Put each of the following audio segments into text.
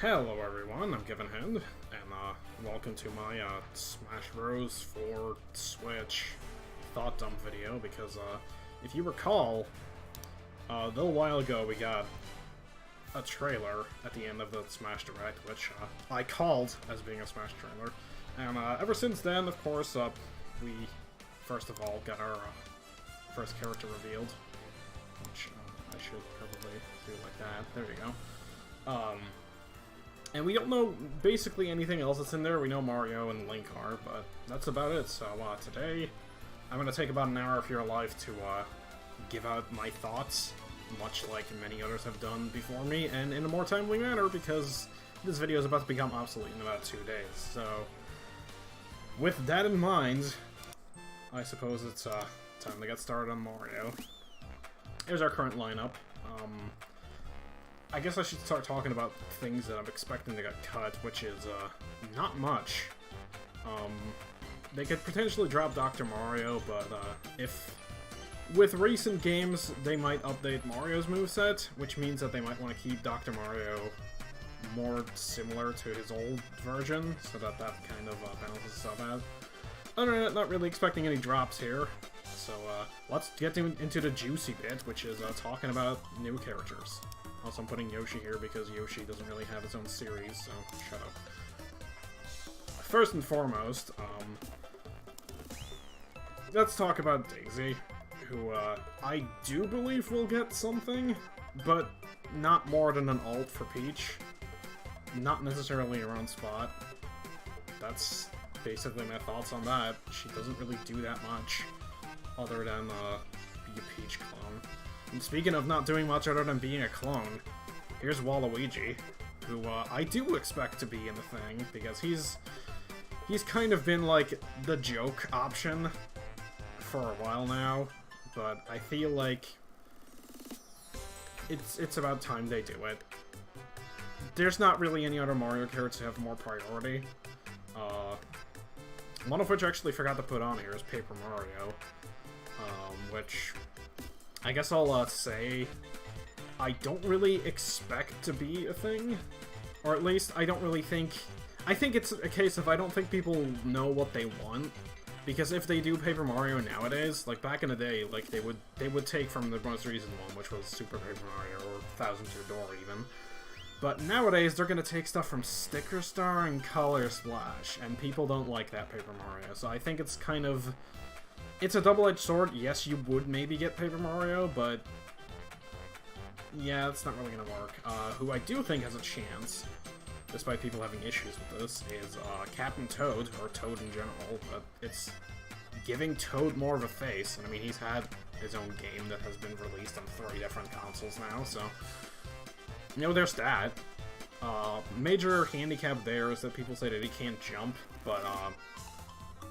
Hello everyone, I'm Kevin Hand, and welcome to my Smash Bros. For Switch thought dump video, because if you recall, a little while ago we got a trailer at the end of the Smash Direct, which I called as being a Smash trailer, and ever since then, of course, we first of all got our first character revealed, which I should probably do like that. There you go. And we don't know basically anything else that's in there. We know Mario and Link are, but that's about it. So today, I'm going to take about an hour if you're alive to give out my thoughts, much like many others have done before me, and in a more timely manner, because this video is about to become obsolete in about 2 days. So, with that in mind, I suppose it's time to get started on Mario. Here's our current lineup. I guess I should start talking about things that I'm expecting to get cut, which is, not much. They could potentially drop Dr. Mario, but, if... With recent games, they might update Mario's moveset, which means that they might want to keep Dr. Mario more similar to his old version, so that kind of, balances stuff out. Other than that, not really expecting any drops here. So, let's get into the juicy bit, which is, talking about new characters. Also, I'm putting Yoshi here because Yoshi doesn't really have his own series, so shut up. First and foremost, let's talk about Daisy, who I do believe will get something, but not more than an alt for Peach. Not necessarily her own spot. That's basically my thoughts on that. She doesn't really do that much, other than be a Peach clone. And speaking of not doing much other than being a clone, here's Waluigi, who I do expect to be in the thing, because he's kind of been like the joke option for a while now, but I feel like it's about time they do it. There's not really any other Mario characters that have more priority. One of which I actually forgot to put on here is Paper Mario, which I guess I'll say I don't really expect to be a thing, or at least I don't really think... I think it's a case of I don't think people know what they want, because if they do Paper Mario nowadays, like back in the day, like they would take from the most recent one, which was Super Paper Mario, or Thousand Year Door even. But nowadays, they're gonna take stuff from Sticker Star and Color Splash, and people don't like that Paper Mario, so I think it's kind of... It's a double-edged sword. Yes, you would maybe get Paper Mario, but... yeah, it's not really gonna work. Who I do think has a chance, despite people having issues with this, is Captain Toad, or Toad in general, but it's giving Toad more of a face, and I mean, he's had his own game that has been released on 3 different consoles now, so... You know, there's that. Major handicap there is that people say that he can't jump, but,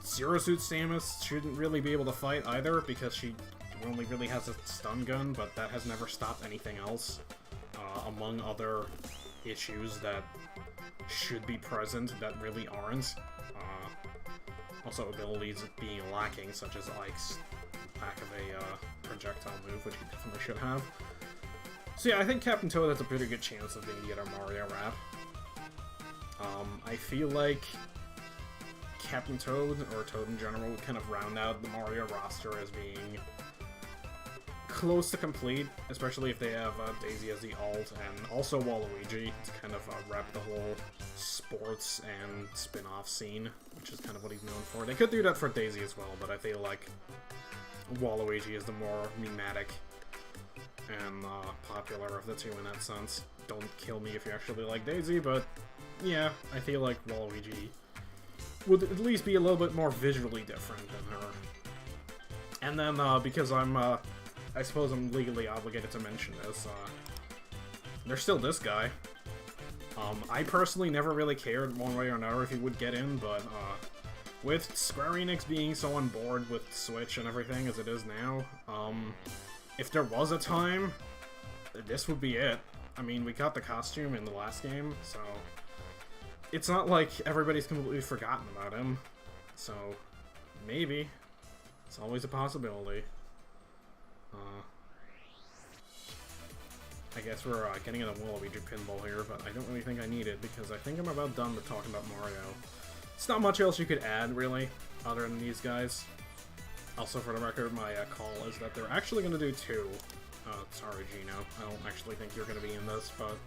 Zero Suit Samus shouldn't really be able to fight either, because she only really has a stun gun, but that has never stopped anything else, among other issues that should be present that really aren't. Also abilities being lacking, such as Ike's lack of a projectile move, which he definitely should have. So yeah, I think Captain Toad has a pretty good chance of being the other Mario rap. I feel like Captain Toad, or Toad in general, would kind of round out the Mario roster as being close to complete, especially if they have Daisy as the alt, and also Waluigi to kind of rep the whole sports and spin-off scene, which is kind of what he's known for. They could do that for Daisy as well, but I feel like Waluigi is the more mematic and popular of the two in that sense. Don't kill me if you actually like Daisy, but yeah, I feel like Waluigi would at least be a little bit more visually different than her. And then, because I suppose I'm legally obligated to mention this, there's still this guy. I personally never really cared one way or another if he would get in, but, with Square Enix being so on board with Switch and everything as it is now, if there was a time, this would be it. I mean, we got the costume in the last game, so it's not like everybody's completely forgotten about him. So, maybe. It's always a possibility. I guess we're getting into Waluigi pinball here, but I don't really think I need it, because I think I'm about done with talking about Mario. It's not much else you could add, really, other than these guys. Also, for the record, my call is that they're actually going to do 2. Sorry, Gino. I don't actually think you're going to be in this, but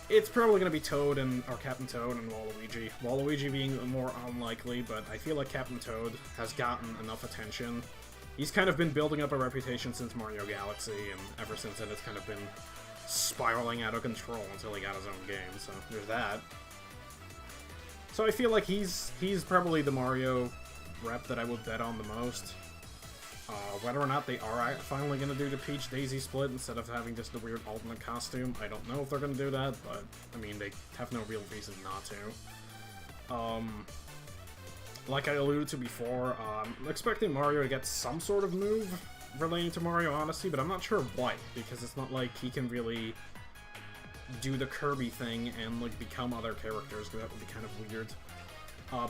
it's probably going to be Toad or Captain Toad and Waluigi. Waluigi being more unlikely, but I feel like Captain Toad has gotten enough attention. He's kind of been building up a reputation since Mario Galaxy, and ever since then it's kind of been spiraling out of control until he got his own game, so there's that. So I feel like he's probably the Mario rep that I would bet on the most. Whether or not they are finally going to do the Peach-Daisy split instead of having just the weird alternate costume, I don't know if they're going to do that, but, I mean, they have no real reason not to. Like I alluded to before, I'm expecting Mario to get some sort of move relating to Mario Odyssey, but I'm not sure what, because it's not like he can really do the Kirby thing and, like, become other characters, because that would be kind of weird.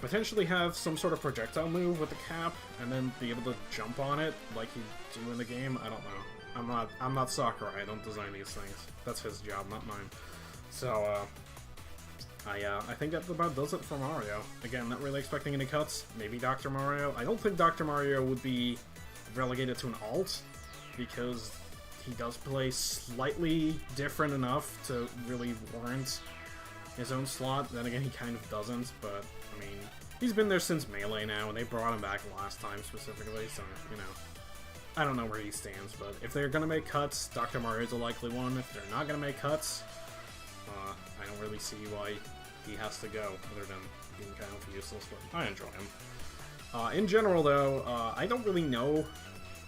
Potentially have some sort of projectile move with the cap, and then be able to jump on it like you do in the game. I don't know. I'm not Sakurai. I don't design these things. That's his job, not mine. So, I think that about does it for Mario. Again, not really expecting any cuts. Maybe Dr. Mario. I don't think Dr. Mario would be relegated to an alt, because he does play slightly different enough to really warrant his own slot. Then again, he kind of doesn't, but, I mean, he's been there since Melee now, and they brought him back last time specifically, so, you know, I don't know where he stands, but if they're gonna make cuts, Dr. Mario's a likely one. If they're not gonna make cuts, I don't really see why he has to go, other than being kind of useless, but I enjoy him. In general, though, I don't really know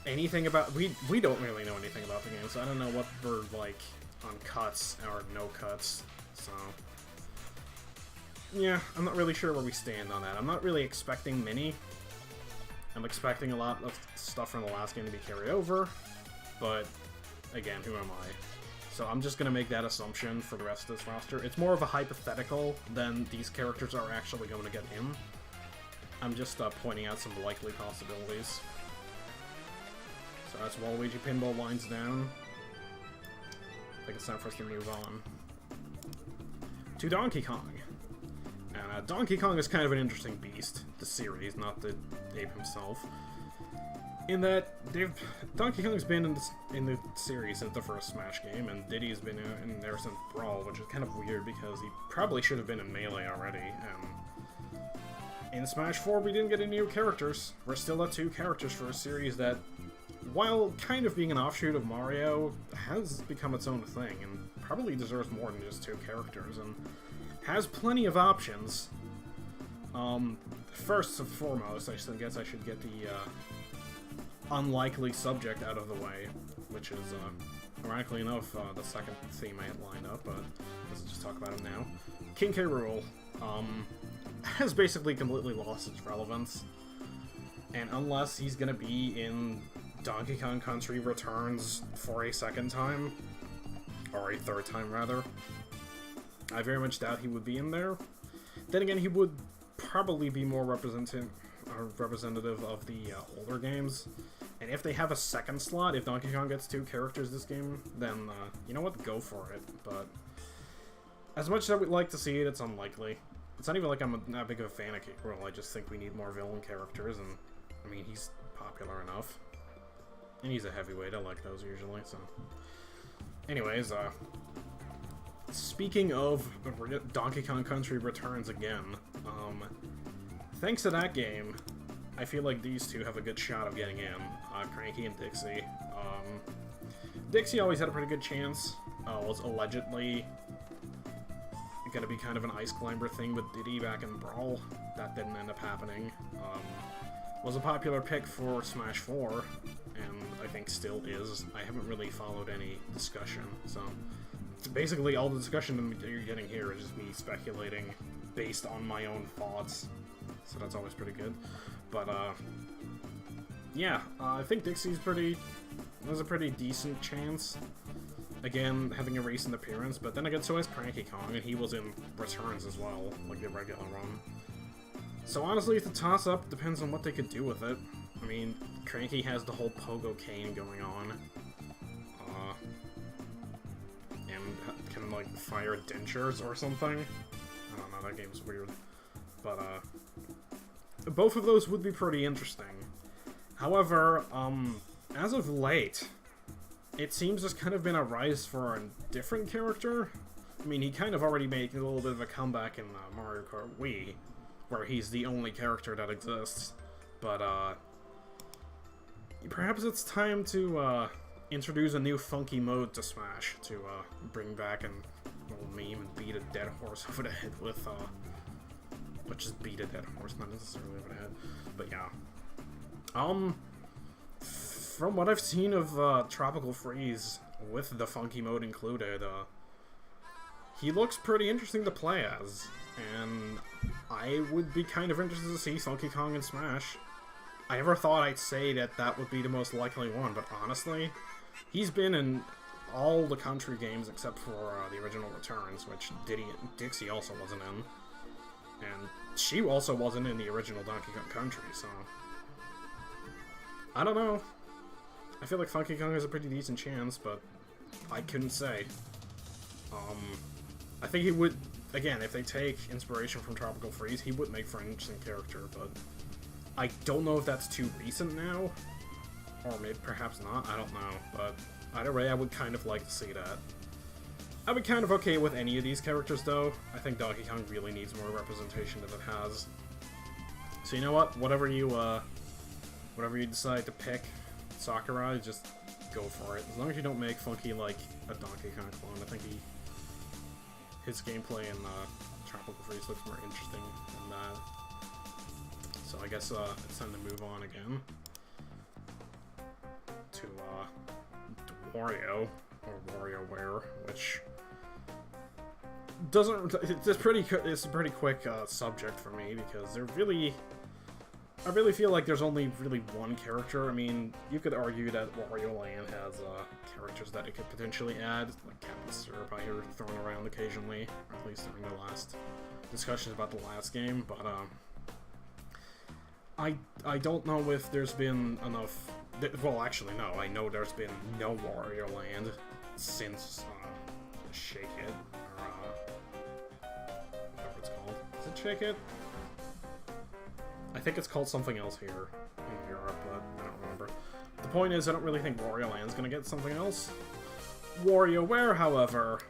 anything about... We don't really know anything about the game, so I don't know what we're, like, on cuts or no cuts, so... Yeah, I'm not really sure where we stand on that. I'm not really expecting many. I'm expecting a lot of stuff from the last game to be carried over, but again, who am I? So I'm just gonna make that assumption for the rest of this roster. It's more of a hypothetical than these characters are actually going to get in. I'm just pointing out some likely possibilities. So that's Waluigi pinball lines down. I think it's time for us to move on to Donkey Kong. And Donkey Kong is kind of an interesting beast, the series, not the ape himself. In that, Donkey Kong's been in the series since the first Smash game, and Diddy's been in there since Brawl, which is kind of weird because he probably should have been in Melee already. In Smash 4, we didn't get any new characters. We're still at 2 characters for a series that, while kind of being an offshoot of Mario, has become its own thing, and probably deserves more than just 2 characters, and has plenty of options. First and foremost, I guess I should get the unlikely subject out of the way, which is, ironically enough, the second theme I had lined up, but let's just talk about him now. King K. Rool has basically completely lost its relevance, and unless he's gonna be in Donkey Kong Country Returns for a second time, or a third time rather, I very much doubt he would be in there. Then again, he would probably be more representative of the older games. And if they have a second slot, if Donkey Kong gets 2 characters this game, then, you know what, go for it. But as much as I would like to see it, it's unlikely. It's not even like I'm not big of a fan of King K. Rool, I just think we need more villain characters, and, I mean, he's popular enough. And he's a heavyweight, I like those usually, so... Anyways, speaking of Donkey Kong Country Returns again, thanks to that game, I feel like these two have a good shot of getting in, Cranky and Dixie. Dixie always had a pretty good chance, was allegedly gonna be kind of an ice climber thing with Diddy back in Brawl. That didn't end up happening. Was a popular pick for Smash 4, and I think still is. I haven't really followed any discussion, so... Basically, all the discussion you're getting here is just me speculating based on my own thoughts, so that's always pretty good. But, yeah, I think Dixie's has a pretty decent chance. Again, having a recent appearance, but then again, so has Cranky Kong, and he was in Returns as well, like the regular run. So honestly, it's a toss-up, depends on what they could do with it. I mean, Cranky has the whole pogo cane going on. like, fire dentures or something. I don't know, that game's weird. But, both of those would be pretty interesting. However, as of late, it seems there's kind of been a rise for a different character. I mean, he kind of already made a little bit of a comeback in Mario Kart Wii, where he's the only character that exists. But, perhaps it's time to, introduce a new funky mode to Smash, to, bring back an old meme and beat a dead horse over the head with, but just beat a dead horse, not necessarily over the head. But yeah. From what I've seen of, Tropical Freeze, with the funky mode included, he looks pretty interesting to play as. And I would be kind of interested to see Funky Kong in Smash. I never thought I'd say that that would be the most likely one, but honestly, he's been in all the country games except for the original Returns, which Dixie also wasn't in. And she also wasn't in the original Donkey Kong Country, so... I don't know. I feel like Funky Kong has a pretty decent chance, but I couldn't say. I think he would... Again, if they take inspiration from Tropical Freeze, he would make for an interesting character, but... I don't know if that's too recent now, or maybe perhaps not, I don't know, but either way, I would kind of like to see that. I'd be kind of okay with any of these characters, though. I think Donkey Kong really needs more representation than it has. So you know what? Whatever you decide to pick, Sakurai, just go for it. As long as you don't make Funky like a Donkey Kong clone, I think his gameplay in Tropical Freeze looks more interesting than that. So I guess it's time to move on again to Wario, or WarioWare, which doesn't. It's a pretty quick subject for me because I really feel like there's only really one character. I mean, you could argue that Wario Land has characters that it could potentially add, like Captain Syrup I hear thrown around occasionally, or at least during the last discussions about the last game, but I don't know if there's been enough... Well, actually, no. I know there's been no Wario Land since Shake It, or whatever it's called. Is it Shake It? I think it's called something else here in Europe, but I don't remember. The point is, I don't really think Wario Land's gonna get something else. WarioWare, however,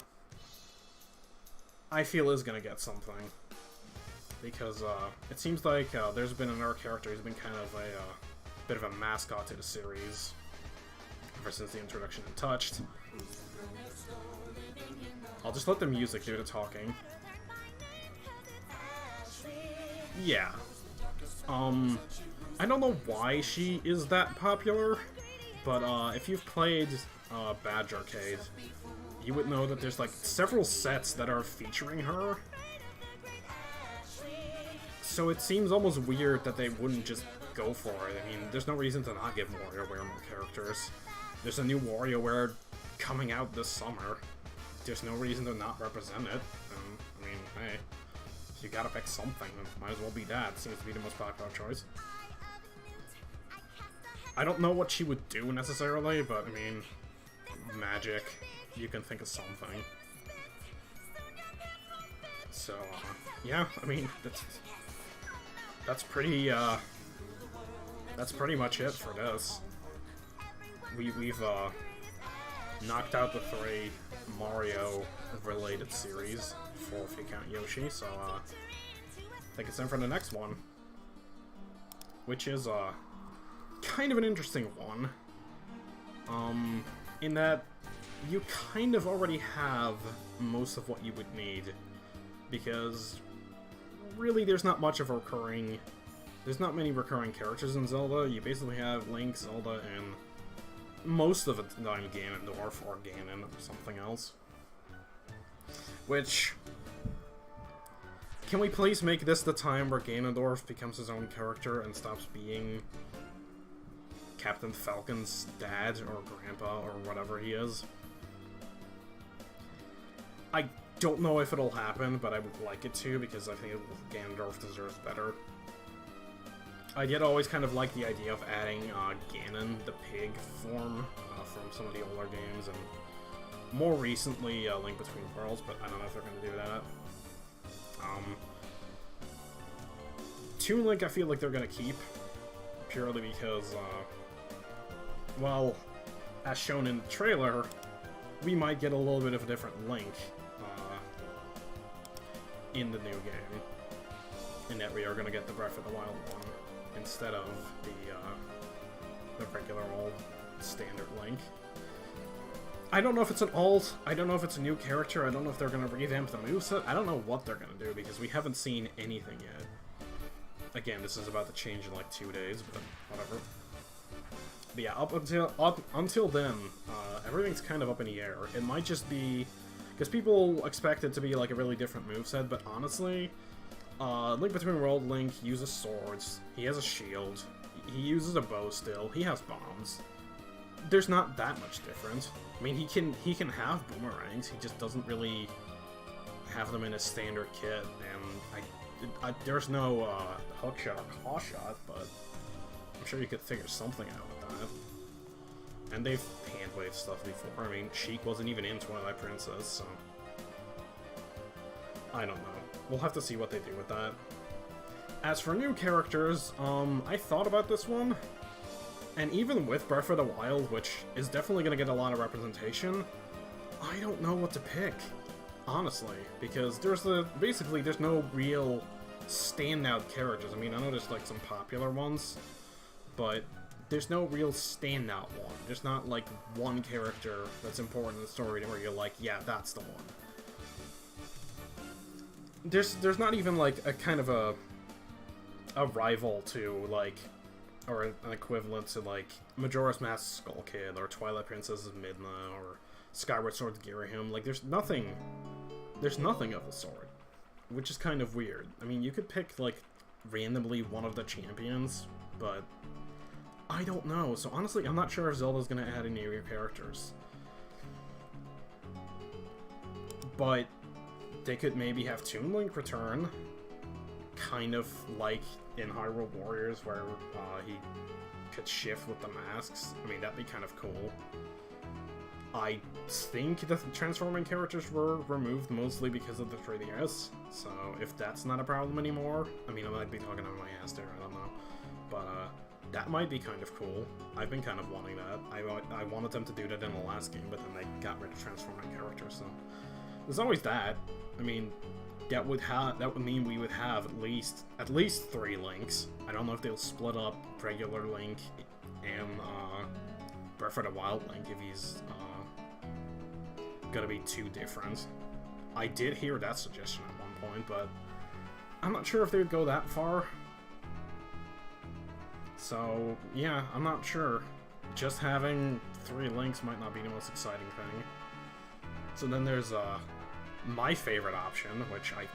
I feel is gonna get something. Because it seems like there's been another character who's been kind of a bit of a mascot to the series ever since the introduction of Touched. I'll just let the music do the talking. Yeah. I don't know why she is that popular, but if you've played Badge Arcade, you would know that there's like several sets that are featuring her. So it seems almost weird that they wouldn't just go for it. I mean, there's no reason to not give WarioWare more characters. There's a new WarioWare coming out this summer. There's no reason to not represent it. I mean, hey, if you gotta pick something, might as well be that. It seems to be the most popular choice. I don't know what she would do necessarily, but I mean, magic. You can think of something. So, yeah, I mean, that's pretty much it for this. We've knocked out the 3 Mario-related series, 4 if you count Yoshi, so I think it's time for the next one. Which is kind of an interesting one. In that you kind of already have most of what you would need, because really there's not much of a recurring... There's not many recurring characters in Zelda. You basically have Link, Zelda, and most of the time Ganondorf or Ganon or something else. Which... Can we please make this the time where Ganondorf becomes his own character and stops being Captain Falcon's dad or grandpa or whatever he is? I don't know if it'll happen, but I would like it to, because I think Ganondorf deserves better. I did always kind of like the idea of adding Ganon, the pig form, from some of the older games, and more recently, Link Between Worlds, but I don't know if they're going to do that. Toon Link, I feel like they're going to keep, purely because, well, as shown in the trailer, we might get a little bit of a different Link in the new game, in that we are going to get the Breath of the Wild one instead of the regular old standard Link. I don't know if it's an alt, I don't know if it's a new character, I don't know if they're going to revamp the moveset, I don't know what they're going to do, because we haven't seen anything yet. Again, this is about to change in like 2 days, but whatever. But yeah, up until then, everything's kind of up in the air. It might just be... because people expect it to be like a really different moveset, but honestly, Link Between Worlds Link uses swords, he has a shield, he uses a bow still, he has bombs. There's not that much different. I mean, he can have boomerangs, he just doesn't really have them in his standard kit, and there's no hookshot or clawshot, but I'm sure you could figure something out with that. And they've hand-waved stuff before. I mean, Sheik wasn't even in Twilight Princess, so... I don't know. We'll have to see what they do with that. As for new characters, I thought about this one, and even with Breath of the Wild, which is definitely going to get a lot of representation, I don't know what to pick, honestly, because basically there's no real standout characters. I mean, I know there's like some popular ones, but there's no real standout one. There's not like one character that's important in the story where you're like, yeah, that's the one. There's not even like a kind of a rival to like, or an equivalent to like Majora's Mask Skull Kid or Twilight Princess's Midna or Skyward Sword's Girahim. Like there's nothing of the sort, which is kind of weird. I mean, you could pick like randomly one of the champions, but I don't know. So honestly, I'm not sure if Zelda's gonna add any new characters. But they could maybe have Toon Link return, kind of like in Hyrule Warriors, where he could shift with the masks. I mean, that'd be kind of cool. I think the transforming characters were removed mostly because of the 3DS, so if that's not a problem anymore, I mean, I might be talking on my ass there, I don't know. But, that might be kind of cool. I've been kind of wanting that. I wanted them to do that in the last game, but then they got rid of transforming characters, so... There's always that. I mean, that would mean we would have at least 3 Links. I don't know if they'll split up regular Link and Breath of the Wild Link if he's gonna be too different. I did hear that suggestion at one point, but I'm not sure if they would go that far. So yeah, I'm not sure. Just having 3 Links might not be the most exciting thing. So then there's my favorite option, which I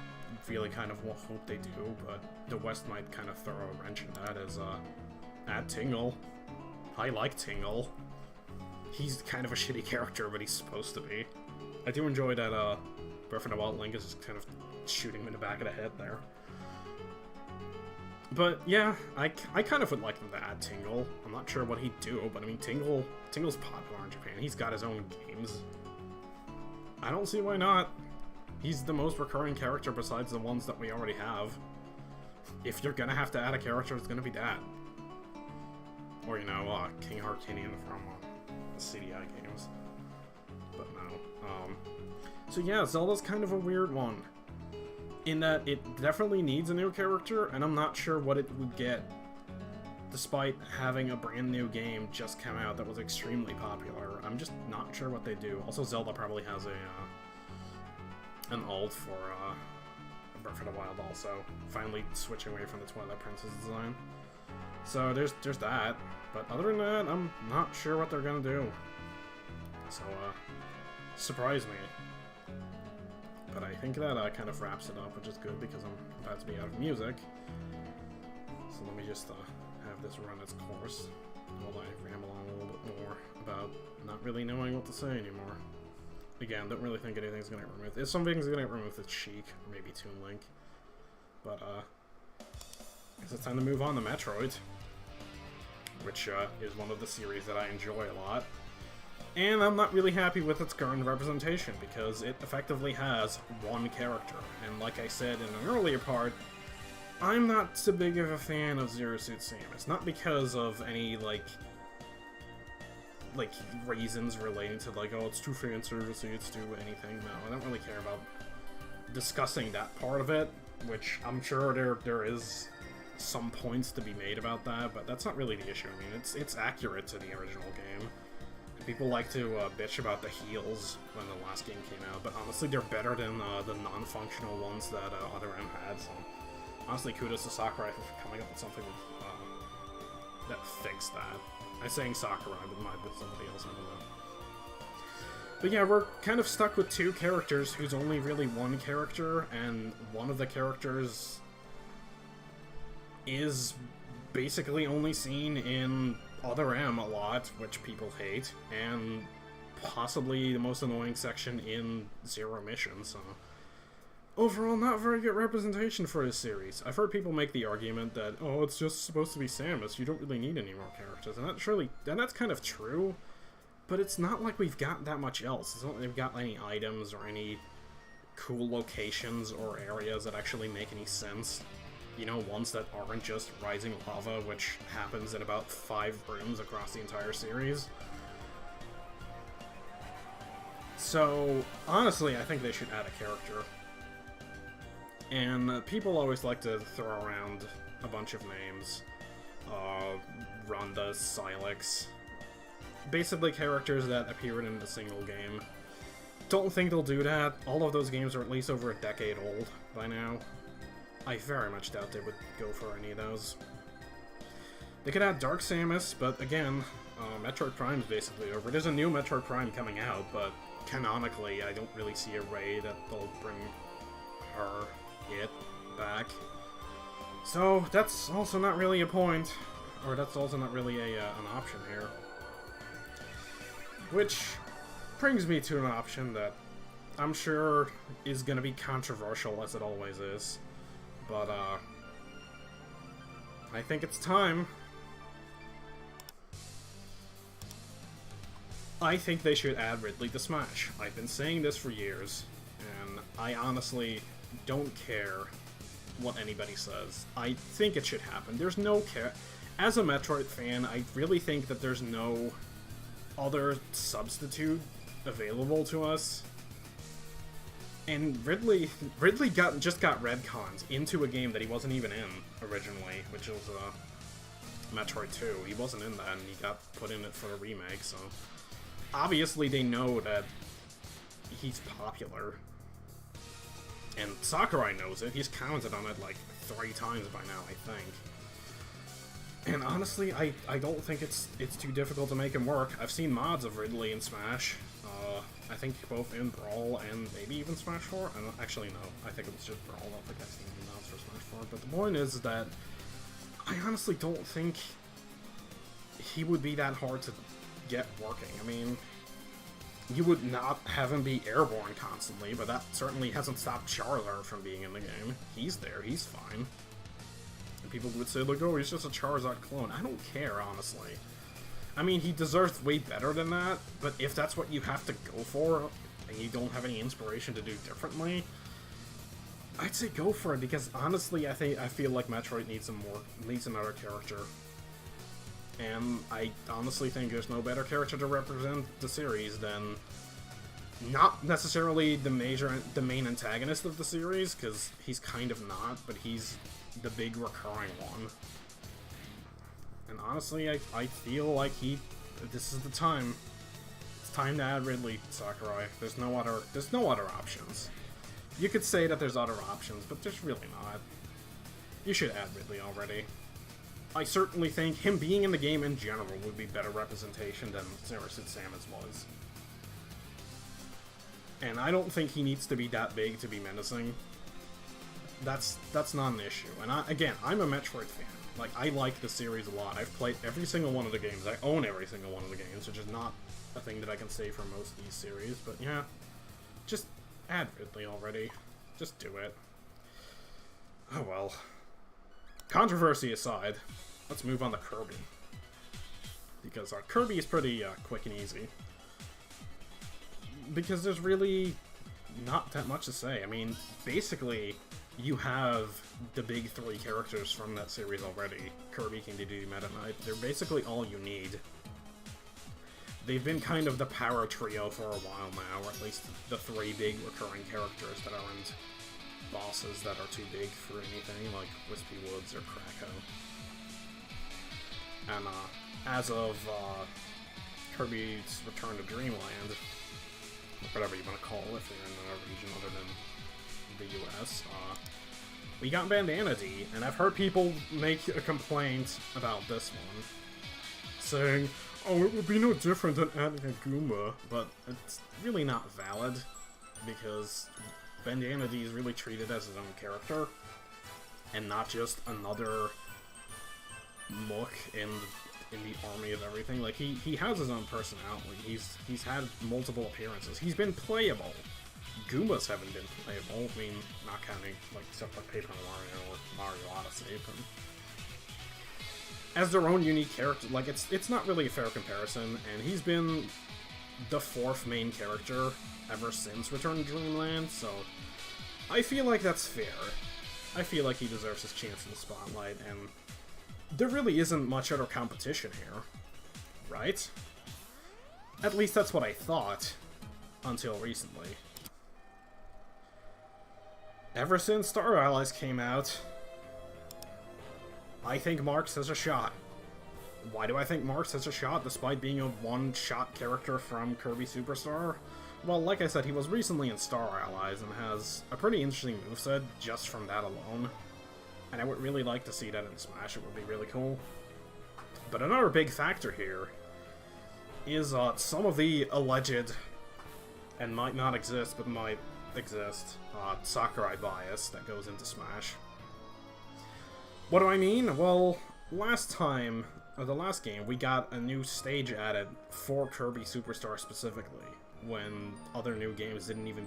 really kind of hope they do, but the West might kind of throw a wrench in that, is add Tingle. I like Tingle. He's kind of a shitty character, but he's supposed to be. I do enjoy that Breath of the Wild Link is just kind of shooting him in the back of the head there. But yeah, I kind of would like them to add Tingle. I'm not sure what he'd do, but I mean, Tingle's popular in Japan. He's got his own games. I don't see why not. He's the most recurring character besides the ones that we already have. If you're gonna have to add a character, it's gonna be that. Or, you know, King Harkinian from the CDI games. But no. So yeah, Zelda's kind of a weird one. In that it definitely needs a new character, and I'm not sure what it would get. Despite having a brand new game just come out that was extremely popular. I'm just not sure what they do. Also, Zelda probably has an alt for Breath of the Wild also. Finally switching away from the Twilight Princess design. So there's that. But other than that, I'm not sure what they're gonna do. So, surprise me. But I think that kind of wraps it up, which is good because I'm about to be out of music. So let me just have this run its course while I ramble on a little bit more about not really knowing what to say anymore. Again, don't really think anything's gonna get removed. If something's gonna get removed, it's Sheik, or maybe Toon Link. But, I guess it's time to move on to Metroid, which is one of the series that I enjoy a lot. And I'm not really happy with its current representation, because it effectively has one character. And like I said in an earlier part, I'm not so big of a fan of Zero Suit Samus. Not because of any, like reasons relating to, like, oh, it's too fan service, it's too anything. No, I don't really care about discussing that part of it, which I'm sure there is some points to be made about that, but that's not really the issue. I mean, it's accurate to the original game. People like to bitch about the heals when the last game came out, but honestly, they're better than the non-functional ones that Other M had, so honestly, kudos to Sakurai for coming up with something that fixed that. I'm saying Sakurai, but might with somebody else, I don't know. But yeah, we're kind of stuck with two characters who's only really one character, and one of the characters is basically only seen in Other M a lot, which people hate, and possibly the most annoying section in Zero Mission, so overall, not very good representation for this series. I've heard people make the argument that, oh, it's just supposed to be Samus, you don't really need any more characters, and that's kind of true, but it's not like we've got that much else. It's not like we've got any items or any cool locations or areas that actually make any sense. You know, ones that aren't just rising lava, which happens in about 5 rooms across the entire series. So, honestly, I think they should add a character. And people always like to throw around a bunch of names. Rhonda, Silex. Basically characters that appeared in a single game. Don't think they'll do that. All of those games are at least over a decade old by now. I very much doubt they would go for any of those. They could add Dark Samus, but again, Metroid Prime's basically over. There's a new Metroid Prime coming out, but canonically, I don't really see a way that they'll bring it back. So, that's also not really a point, or that's also not really an option here. Which brings me to an option that I'm sure is going to be controversial, as it always is. But, I think it's time. I think they should add Ridley to Smash. I've been saying this for years, and I honestly don't care what anybody says. I think it should happen. There's no care. As a Metroid fan, I really think that there's no other substitute available to us. And Ridley just got retconned into a game that he wasn't even in originally, which was Metroid 2. He wasn't in that, and he got put in it for the remake, so obviously they know that he's popular. And Sakurai knows it. He's commented on it like 3 times by now, I think. And honestly, I don't think it's too difficult to make him work. I've seen mods of Ridley in Smash. I think both in Brawl and maybe even Smash 4. Actually, no. I think it was just Brawl. I don't think I've seen any mods for Smash 4. But the point is that I honestly don't think he would be that hard to get working. I mean, you would not have him be airborne constantly, but that certainly hasn't stopped Charizard from being in the game. He's there. He's fine. And people would say, like, oh, he's just a Charizard clone. I don't care, honestly. I mean, he deserves way better than that, but if that's what you have to go for, and you don't have any inspiration to do differently, I'd say go for it, because honestly, I feel like Metroid needs another character. And I honestly think there's no better character to represent the series than not necessarily the main antagonist of the series, because he's kind of not, but he's the big recurring one. And honestly, I feel like this is the time. It's time to add Ridley, Sakurai. There's no other options. You could say that there's other options, but there's really not. You should add Ridley already. I certainly think him being in the game in general would be better representation than Zero Suit Samus was. And I don't think he needs to be that big to be menacing. That's not an issue. And I'm a Metroid fan. Like, I like the series a lot. I've played every single one of the games. I own every single one of the games, which is not a thing that I can say for most of these series. But yeah, just add Ridley already. Just do it. Oh well. Controversy aside, let's move on to Kirby. Because Kirby is pretty quick and easy. because there's really not that much to say. I mean, basically, you have the big three characters from that series already. Kirby, King Dedede, Meta Knight. They're basically all you need. They've been kind of the power trio for a while now, or at least the three big recurring characters that aren't bosses that are too big for anything, like Wispy Woods or Krakow. And as of Kirby's Return to Dreamland, or whatever you want to call it if you're in a region other than the US, we got Bandana D, and I've heard people make a complaint about this one, saying, oh, it would be no different than adding a Goomba, but it's really not valid, because Bandana D is really treated as his own character, and not just another mook in the army of everything. Like, he has his own personality. He's had multiple appearances. He's been playable. Goombas haven't been playable. I mean, not counting, like, except for Paper Mario or Mario Odyssey. But as their own unique character, like, it's not really a fair comparison, and he's been the fourth main character ever since Return to Dreamland, so I feel like that's fair. I feel like he deserves his chance in the spotlight, and there really isn't much other competition here, right? At least that's what I thought, until recently. Ever since Star Allies came out, I think Marx has a shot. Why do I think Marx has a shot, despite being a one-shot character from Kirby Superstar? Well, like I said, he was recently in Star Allies and has a pretty interesting moveset just from that alone. And I would really like to see that in Smash. It would be really cool. But another big factor here is some of the alleged, and might not exist, but might exist, Sakurai bias that goes into Smash. What do I mean? Well, last time, or the last game, we got a new stage added for Kirby Superstar specifically, when other new games didn't even...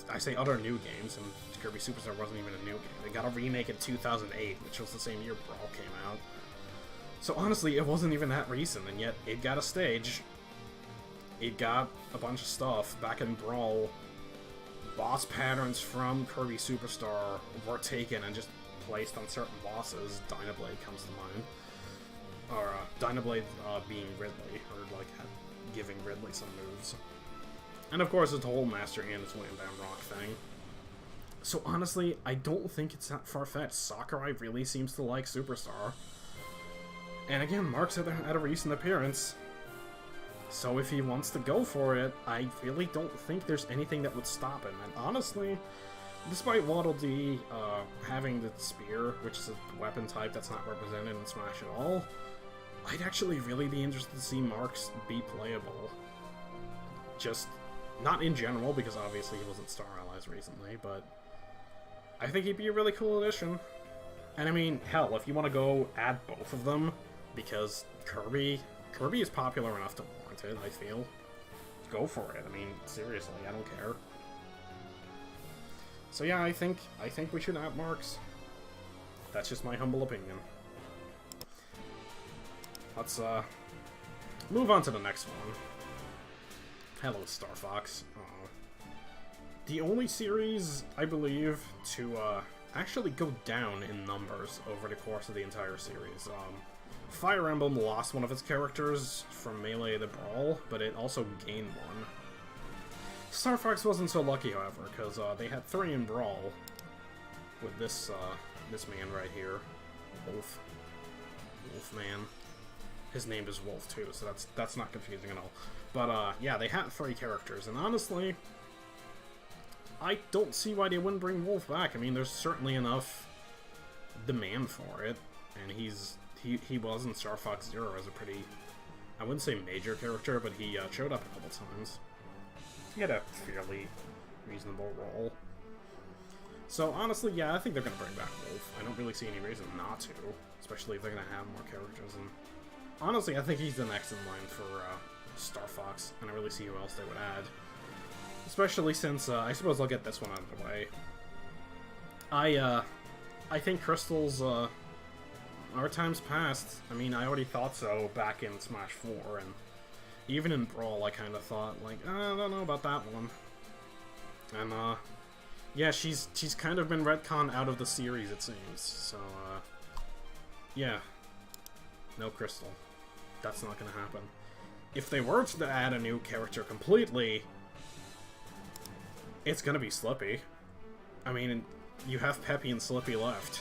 I say other new games, and Kirby Superstar wasn't even a new game. They got a remake in 2008, which was the same year Brawl came out. So honestly, it wasn't even that recent, and yet it got a stage. It got a bunch of stuff. Back in Brawl, boss patterns from Kirby Superstar were taken and just placed on certain bosses. Dynablade comes to mind. Or, Dynablade being Ridley, or like giving Ridley some moves. And of course, it's the whole Master and its Wham Bam Rock thing. So honestly, I don't think it's that far-fetched. Sakurai really seems to like Superstar. And again, Mark's at a recent appearance. So if he wants to go for it, I really don't think there's anything that would stop him. And honestly, despite Waddle Dee having the spear, which is a weapon type that's not represented in Smash at all, I'd actually really be interested to see Marks be playable. Just... not in general, because obviously he wasn't Star Allies recently, but I think he'd be a really cool addition. And I mean, hell, if you want to go add both of them, because Kirby is popular enough to warrant it, I feel. Go for it. I mean, seriously, I don't care. So yeah, I think we should add Marks. That's just my humble opinion. Let's move on to the next one. Hello, Star Fox. The only series, I believe, to actually go down in numbers over the course of the entire series. Fire Emblem lost one of its characters from Melee to Brawl, but it also gained one. Star Fox wasn't so lucky, however, because they had 3 in Brawl with this man right here, Wolfman. His name is Wolf too, so that's not confusing at all. But yeah, they had 3 characters, and honestly, I don't see why they wouldn't bring Wolf back. I mean, there's certainly enough demand for it, and he was in Star Fox Zero as a pretty, I wouldn't say major character, but he showed up a couple times. He had a fairly reasonable role. So honestly, yeah, I think they're gonna bring back Wolf. I don't really see any reason not to, especially if they're gonna have more characters. And honestly, I think he's the next in line for Star Fox, and I really see who else they would add. Especially since, I suppose I'll get this one out of the way. I think Crystal's, our time's past. I mean, I already thought so back in Smash 4, and even in Brawl, I kind of thought, like, I don't know about that one. And, yeah, she's kind of been retconned out of the series, it seems. So, yeah. No Crystal. That's not gonna happen. If they were to add a new character completely, it's gonna be Slippy. I mean, you have Peppy and Slippy left.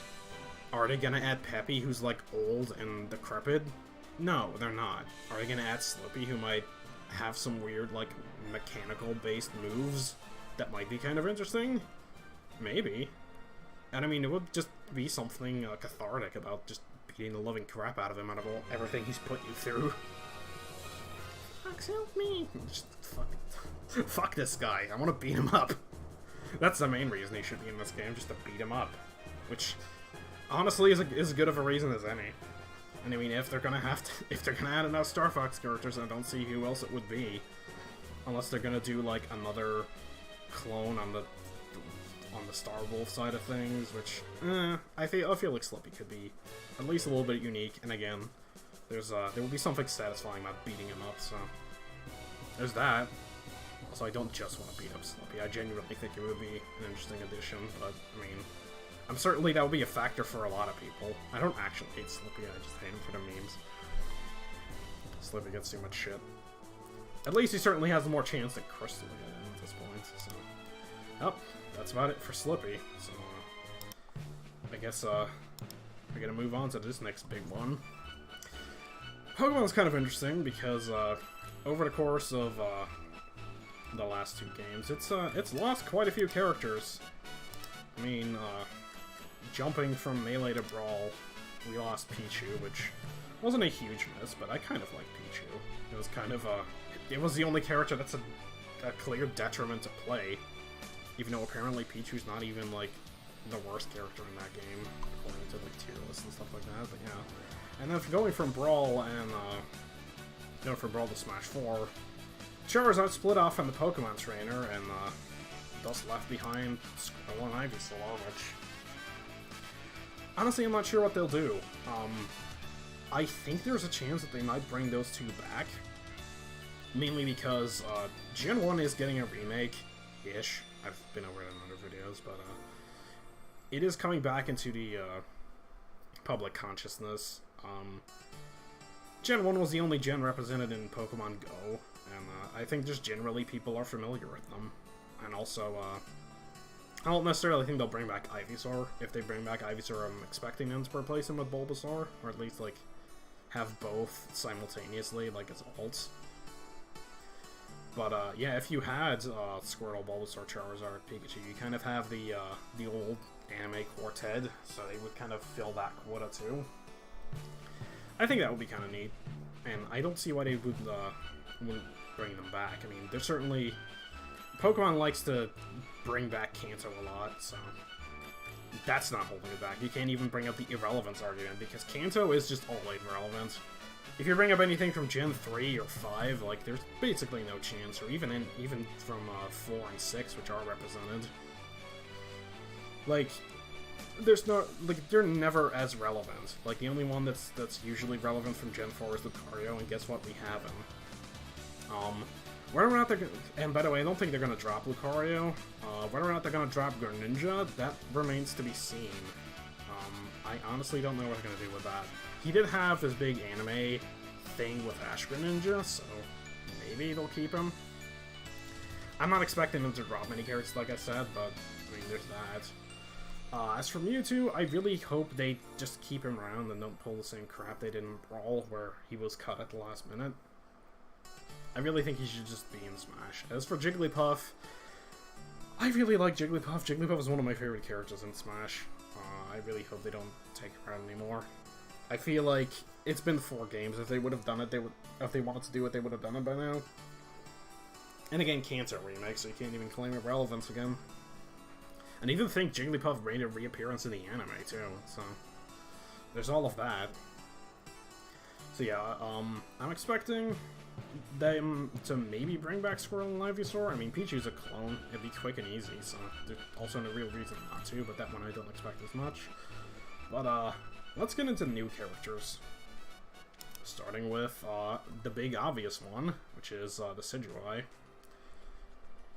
Are they gonna add Peppy, who's, like, old and decrepit? No, they're not. Are they gonna add Slippy, who might have some weird, like, mechanical-based moves that might be kind of interesting? Maybe. And I mean, it would just be something cathartic about just beating the living crap out of him out of everything he's put you through. Fox, help me! Just fuck this guy. I want to beat him up. That's the main reason he should be in this game, just to beat him up. Which, honestly, is as good of a reason as any. And I mean, if they're gonna add enough Star Fox characters, I don't see who else it would be. Unless they're gonna do, like, another clone on the Star Wolf side of things, which, I feel like Slippy could be at least a little bit unique, and again, there will be something satisfying about beating him up, so there's that. Also, I don't just want to beat up Slippy, I genuinely think it would be an interesting addition, but, I mean, certainly that would be a factor for a lot of people. I don't actually hate Slippy, I just hate him for the memes. Slippy gets too much shit. At least he certainly has more chance than Crystal at this point, so... Oh, that's about it for Slippy, so, I guess, we're gonna move on to this next big one. Pokemon's kind of interesting, because, over the course of, the last 2 games, it's lost quite a few characters. I mean, jumping from Melee to Brawl, we lost Pichu, which wasn't a huge miss, but I kind of like Pichu. It was kind of, it was the only character that's a clear detriment to play. Even though apparently Pichu's not even, like, the worst character in that game, according to, like, tier lists and stuff like that, but yeah. And then going from Brawl and, to Smash 4, Charizard split off from the Pokemon Trainer, and, thus left behind Squirtle and Ivysaur, which... Honestly, I'm not sure what they'll do. I think there's a chance that they might bring those 2 back. Mainly because, Gen 1 is getting a remake-ish. I've been over it in other videos, but, it is coming back into the, public consciousness. Gen 1 was the only gen represented in Pokemon Go, and, I think just generally people are familiar with them. And also, I don't necessarily think they'll bring back Ivysaur. If they bring back Ivysaur, I'm expecting them to replace him with Bulbasaur, or at least, like, have both simultaneously, like, as ults. But, yeah, if you had, Squirtle, Bulbasaur, Charizard, Pikachu, you kind of have the old anime quartet, so they would kind of fill that quota, too. I think that would be kind of neat, and I don't see why they wouldn't bring them back. I mean, there's certainly... Pokemon likes to bring back Kanto a lot, so... That's not holding it back. You can't even bring up the irrelevance argument, because Kanto is just always relevant. If you bring up anything from Gen 3 or 5, like, there's basically no chance, or even from 4 and 6, which are represented. Like, there's no, like, they're never as relevant. Like, the only one that's usually relevant from Gen 4 is Lucario, and guess what? We have him. Whether or not they're gonna, and by the way, I don't think they're gonna drop Lucario. Whether or not they're gonna drop Greninja, that remains to be seen. I honestly don't know what they're gonna do with that. He did have this big anime thing with Ash Greninja, so maybe they'll keep him. I'm not expecting them to drop many characters, like I said, but, I mean, there's that. As for Mewtwo, I really hope they just keep him around and don't pull the same crap they did in Brawl, where he was cut at the last minute. I really think he should just be in Smash. As for Jigglypuff, I really like Jigglypuff. Jigglypuff is one of my favorite characters in Smash. I really hope they don't take her out anymore. I feel like it's been 4 games. If they would have done it, if they wanted to do it, they would have done it by now. And again, Kanto remake, so you can't even claim irrelevance again. And even think Jigglypuff made a reappearance in the anime too. So there's all of that. So yeah, I'm expecting them to maybe bring back Squirtle and Ivysaur. I mean, Pichu's a clone. It'd be quick and easy, so there's also no real reason not to, but that one I don't expect as much. But, let's get into new characters. starting with the big obvious one, which is the Decidueye,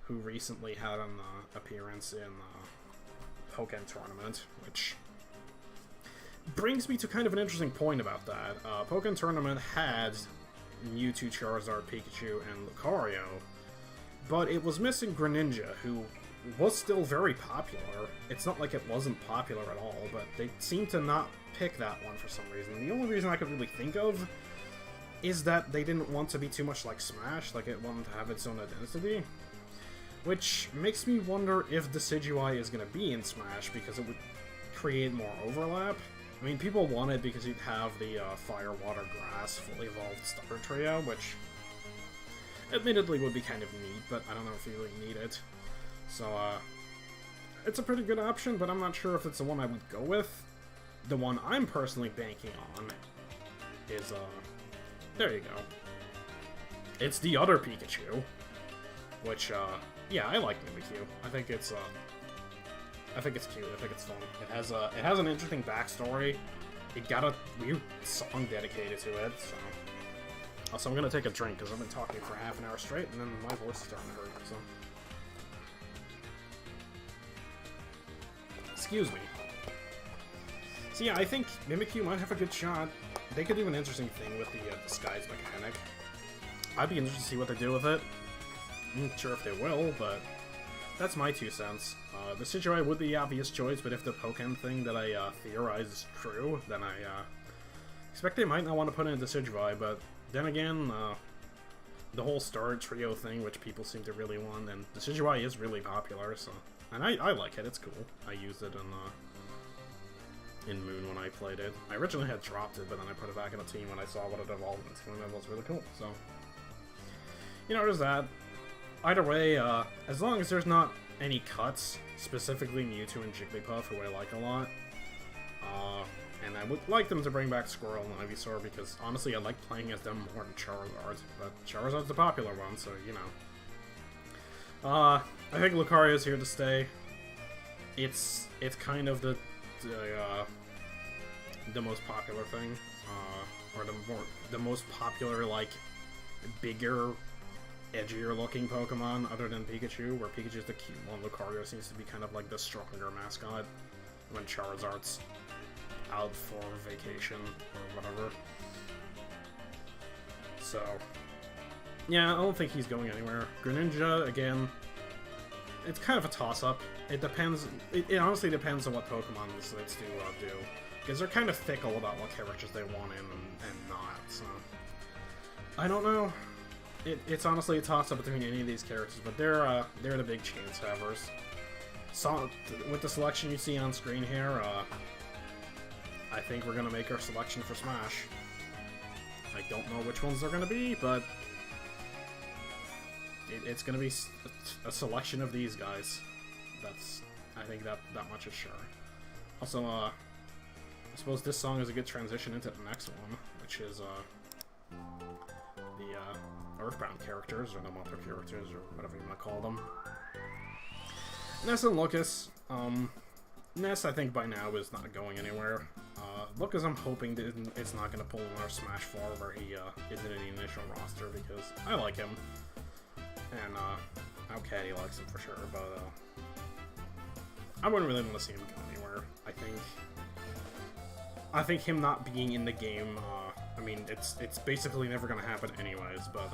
who recently had an appearance in Pokken Tournament, which brings me to kind of an interesting point about that. Pokken Tournament had Mewtwo, Charizard, Pikachu, and Lucario, but it was missing Greninja, who was still very popular. It's not like it wasn't popular at all, but they seemed to not pick that one for some reason. The only reason I could really think of is that they didn't want to be too much like Smash, like it wanted to have its own identity. Which makes me wonder if Decidueye is going to be in Smash, because it would create more overlap. I mean, people want it because you'd have the Fire, Water, Grass fully evolved starter trio, which admittedly would be kind of neat, but I don't know if you really need it. So, it's a pretty good option, but I'm not sure if it's the one I would go with. The one I'm personally banking on is, there you go. It's the other Pikachu, which, yeah, I like Mimikyu. I think it's cute. I think it's fun. It has an interesting backstory. It got a weird song dedicated to it, so... Also, I'm gonna take a drink, because I've been talking for half an hour straight, and then my voice is starting to hurt, so... Excuse me. So yeah, I think Mimikyu might have a good shot. They could do an interesting thing with the disguise mechanic. I'd be interested to see what they do with it. I'm not sure if they will, but that's my 2 cents. The Decidueye would be the obvious choice, but if the Pokken thing that I theorize is true, then I expect they might not want to put in a Decidueye, but then again, the whole Star Trio thing, which people seem to really want, and Decidueye is really popular, so... And I like it, it's cool. I used it in Moon when I played it. I originally had dropped it, but then I put it back in the team when I saw what it evolved into, and it was really cool, so... You know, there's that. Either way, as long as there's not any cuts, specifically Mewtwo and Jigglypuff, who I like a lot, and I would like them to bring back Squirrel and Ivysaur, because honestly I like playing as them more than Charizard, but Charizard's the popular one, so, you know. I think Lucario's here to stay. It's kind of the most popular thing, or the most popular, like, bigger, edgier looking Pokemon other than Pikachu, where Pikachu's the cute one. Lucario seems to be kind of like the stronger mascot when Charizard's out for vacation or whatever. So, yeah, I don't think he's going anywhere. Greninja, again, it's kind of a toss-up. It depends, it honestly depends on what Pokemon this lets do, because they're kind of fickle about what characters they want in and not, so... I don't know. It's honestly a toss-up between any of these characters, but they're the big chance havers. So, with the selection you see on screen here, I think we're gonna make our selection for Smash. I don't know which ones they're gonna be, but it's gonna be a selection of these guys. I think that much is sure. Also, I suppose this song is a good transition into the next one, which is the Earthbound characters, or the Mother characters, or whatever you want to call them. Ness and Lucas. Ness, I think by now is not going anywhere. Lucas, I'm hoping that it's not going to pull another Smash 4 where he isn't in the initial roster, because I like him. And Caddy likes him for sure, but I wouldn't really want to see him go anywhere. I think him not being in the game, I mean, it's basically never going to happen anyways, but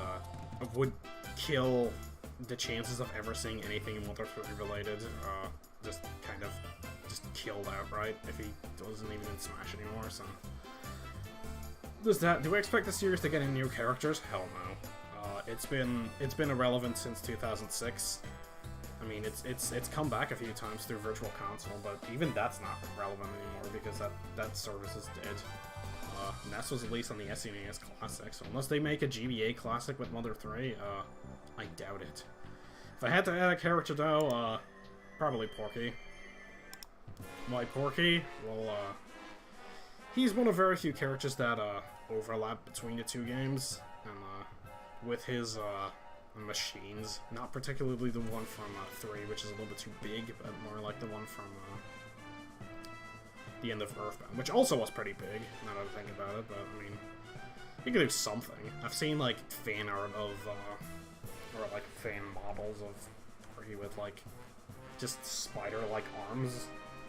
it would kill the chances of ever seeing anything Mother 3 related, just killed outright if he wasn't even in Smash anymore, so... There's that. Do I expect the series to get any new characters? Hell no. It's been irrelevant since 2006. I mean, it's come back a few times through Virtual Console, but even that's not relevant anymore because that service is dead. Ness was released on the SNES Classic, so unless they make a GBA Classic with Mother 3, I doubt it. If I had to add a character though, probably Porky. Why Porky? Well, he's one of very few characters that overlap between the two games, and with his machines, not particularly the one from 3, which is a little bit too big, but more like the one from the end of Earthbound, which also was pretty big, now that I think about it, but I mean, He could do something. I've seen, like, fan art of, or, like, fan models of where he with, like, just spider-like arms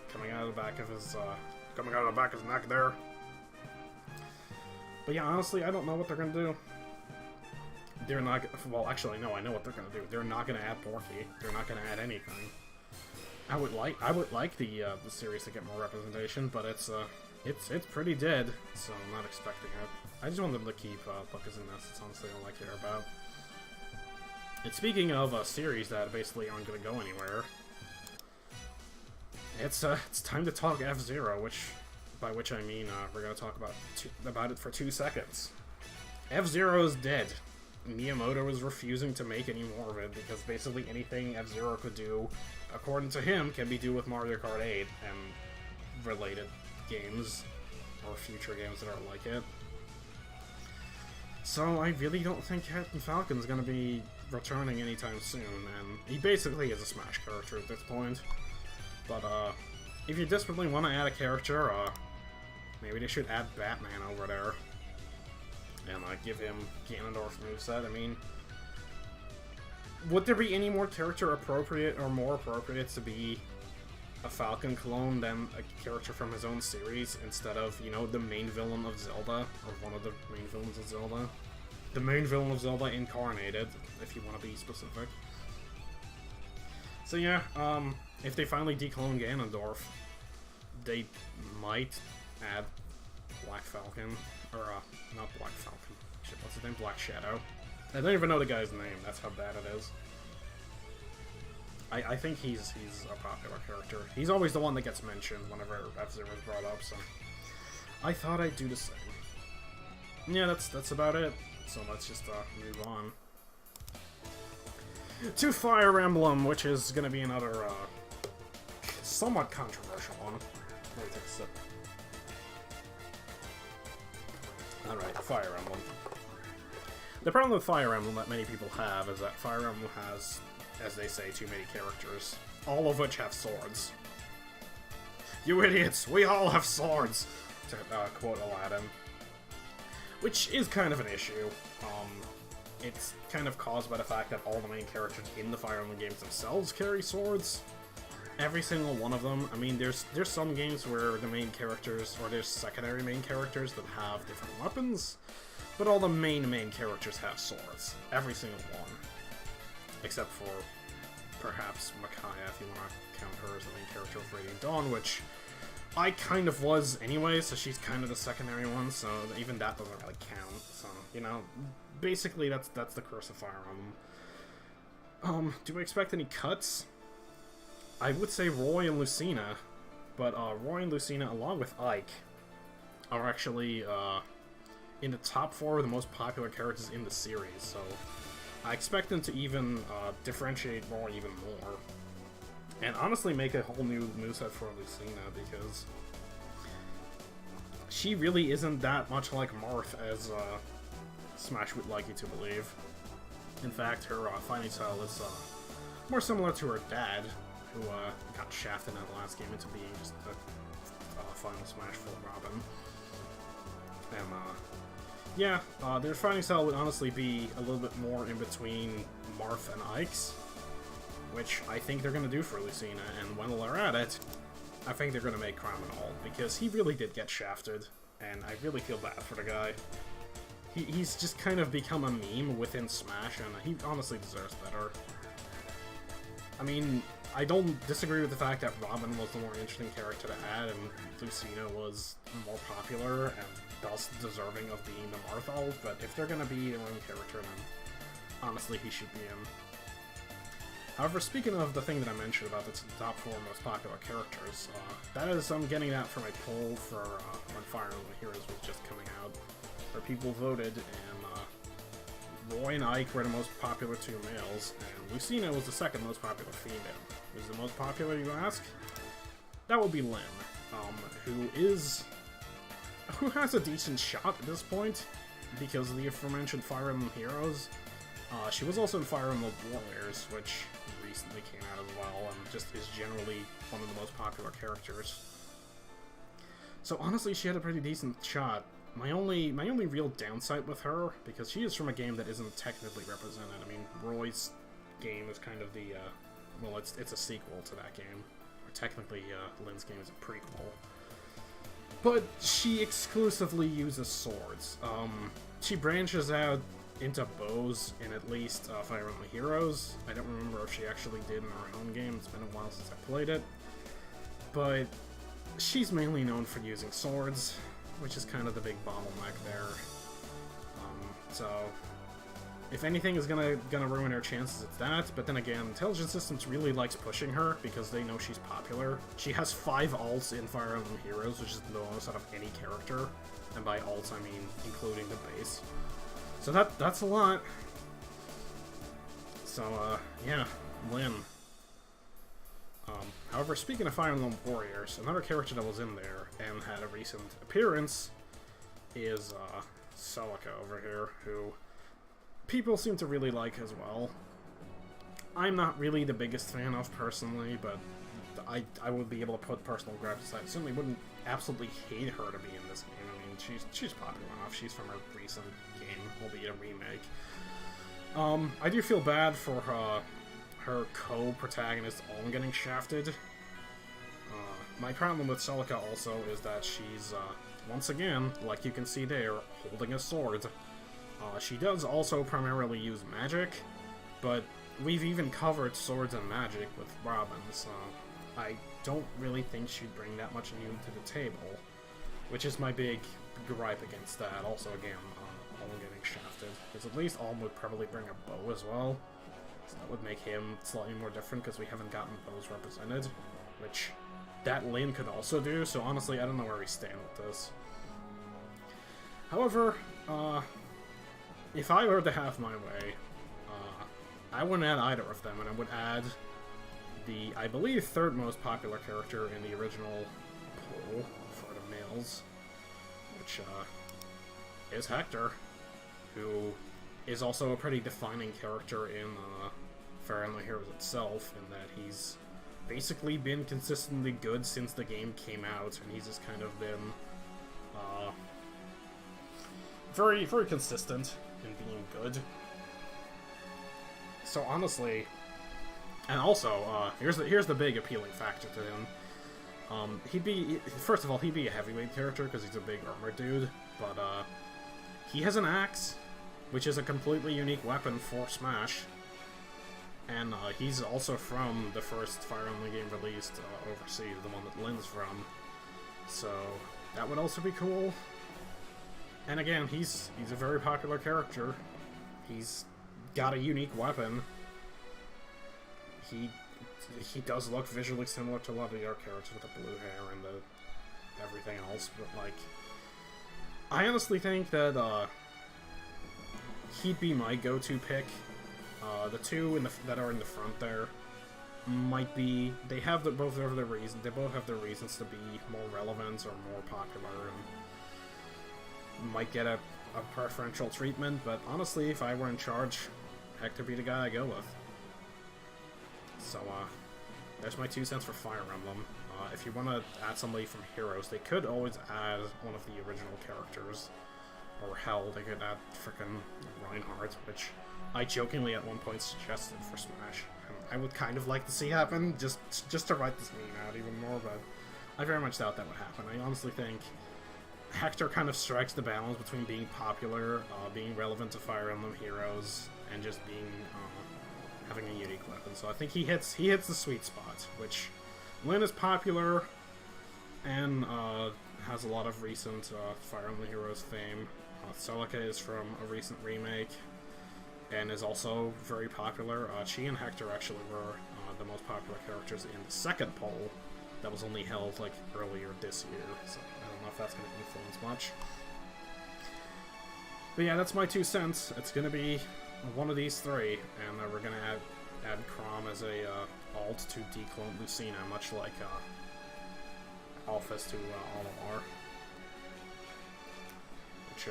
coming out of the back of his, neck there. But yeah, honestly, I don't know what they're gonna do. They're not, well, actually, no, I know what they're gonna do. They're not gonna add Porky. They're not gonna add anything. I would like the series to get more representation, but it's pretty dead, so I'm not expecting it. I just want them to keep Buckers and Ness. It's honestly all I care about. And speaking of a series that basically aren't gonna go anywhere, it's time to talk F-Zero, by which I mean we're gonna talk about it for 2 seconds. F-Zero is dead. Miyamoto is refusing to make any more of it because basically anything F-Zero could do, according to him, can be done with Mario Kart 8 and related games, or future games that are like it. So I really don't think Captain Falcon's gonna be returning anytime soon, and he basically is a Smash character at this point. But if you desperately want to add a character, maybe they should add Batman over there. And give him Ganondorf's moveset. I mean, would there be any more character appropriate or more appropriate to be a Falcon clone than a character from his own series instead of, you know, the main villain of Zelda, or one of the main villains of Zelda? The main villain of Zelda incarnated, if you want to be specific. So yeah, if they finally declone Ganondorf, they might add Black Falcon. Or, not Black Falcon. Shit, what's his name? Black Shadow. I don't even know the guy's name, that's how bad it is. I think he's a popular character. He's always the one that gets mentioned whenever F-Zero is brought up, so... I thought I'd do the same. Yeah, that's about it. So let's just, move on. To Fire Emblem, which is gonna be another, somewhat controversial one. Let me take a sip. Alright, Fire Emblem. The problem with Fire Emblem that many people have is that Fire Emblem has, as they say, too many characters, all of which have swords. You idiots! We all have swords! To quote Aladdin. Which is kind of an issue. It's kind of caused by the fact that all the main characters in the Fire Emblem games themselves carry swords. Every single one of them. I mean, there's some games where the main characters, or there's secondary main characters that have different weapons, but all the main characters have swords. Every single one. Except for, perhaps, Micaiah, if you want to count her as the main character of Radiant Dawn, which I kind of was anyway, so she's kind of the secondary one, so even that doesn't really count. So, you know, basically that's the curse of Fire Emblem. Do I expect any cuts? I would say Roy and Lucina, but Roy and Lucina, along with Ike, are actually in the top 4 of the most popular characters in the series, so I expect them to even differentiate Roy even more. And honestly make a whole new moveset for Lucina, because she really isn't that much like Marth as Smash would like you to believe. In fact, her fighting style is more similar to her dad, who got shafted in the last game into being just a final Smash full Robin. And yeah, their fighting style would honestly be a little bit more in between Marth and Ike's, which I think they're going to do for Lucina, and when they're at it, I think they're going to make Criminal, because he really did get shafted, and I really feel bad for the guy. He's just kind of become a meme within Smash, and he honestly deserves better. I mean, I don't disagree with the fact that Robin was the more interesting character to add, and Lucina was more popular, and thus deserving of being the Marth, but if they're going to be their own character, then honestly he should be in. However, speaking of the thing that I mentioned about the top 4 most popular characters, that is, I'm getting that from a poll for when Fire Emblem Heroes was just coming out, where people voted, and Roy and Ike were the most popular 2 males, and Lucina was the second most popular female. Who's the most popular, you ask? That would be Lyn, who has a decent shot at this point, because of the aforementioned Fire Emblem Heroes. She was also in Fire Emblem Warriors, which recently came out as well, and just is generally one of the most popular characters. So honestly, she had a pretty decent shot, my only real downside with her, because she is from a game that isn't technically represented. I mean, Roy's game is kind of the well, it's a sequel to that game, or technically Lynn's game is a prequel. But she exclusively uses swords. She branches out into bows in at least Fire Emblem Heroes. I don't remember if she actually did in her own game. It's been a while since I played it. But she's mainly known for using swords, which is kind of the big bottleneck there. So, if anything is gonna ruin her chances, it's that. But then again, Intelligent Systems really likes pushing her because they know she's popular. She has 5 ults in Fire Emblem Heroes, which is the most out of any character. And by ults, I mean including the base. So that's a lot. So, yeah, Lynn. However, speaking of Fire Emblem Warriors, another character that was in there and had a recent appearance is Celica over here, who people seem to really like as well. I'm not really the biggest fan of personally, but I would be able to put personal gripes aside. I certainly wouldn't absolutely hate her to be in this game. I mean, she's popular enough. She's from a recent game, albeit a remake. I do feel bad for her co-protagonist Olm getting shafted. My problem with Celica also is that she's, once again, like you can see there, holding a sword. She does also primarily use magic, but we've even covered swords and magic with Robin, so I don't really think she'd bring that much new to the table, which is my big gripe against that. Also, again, Olm getting shafted, because at least Olm would probably bring a bow as well. So that would make him slightly more different, because we haven't gotten bows represented, which that Lynn could also do, so honestly, I don't know where we stand with this. However, if I were to have my way, I wouldn't add either of them, and I would add the, I believe, 3rd most popular character in the original poll for the males, which is Hector, who is also a pretty defining character in Fire Emblem Heroes itself, in that he's basically been consistently good since the game came out, and he's just kind of been very, very consistent in being good. So honestly, and also, here's the big appealing factor to him. First of all, he'd be a heavyweight character because he's a big armored dude, but he has an axe, which is a completely unique weapon for Smash. And he's also from the first Fire Emblem game released overseas, the one that Lynn's from. So that would also be cool. And again, he's a very popular character. He's got a unique weapon. He does look visually similar to a lot of the other characters with the blue hair and the everything else, but like, I honestly think that he'd be my go-to pick. The two that are in the front there might be, they both have their reasons to be more relevant or more popular, and might get a preferential treatment, but honestly, if I were in charge, Hector be the guy I go with. So, there's my 2 cents for Fire Emblem. If you want to add somebody from Heroes, they could always add one of the original characters. Or hell, they could add frickin' Reinhardt, which I jokingly at one point suggested for Smash. I would kind of like to see happen, just to write this meme out even more, but I very much doubt that would happen. I honestly think Hector kind of strikes the balance between being popular, being relevant to Fire Emblem Heroes, and just being having a unique weapon. So I think he hits the sweet spot, which Lynn is popular and has a lot of recent Fire Emblem Heroes fame. Celica is from a recent remake and is also very popular. She and Hector actually were the most popular characters in the second poll that was only held like earlier this year, so I don't know if that's going to influence much. But yeah, that's my 2 cents. It's going to be one of these 3, and we're going to add Chrom as a alt to declone Lucina, much like Alphys to Olimar. Which,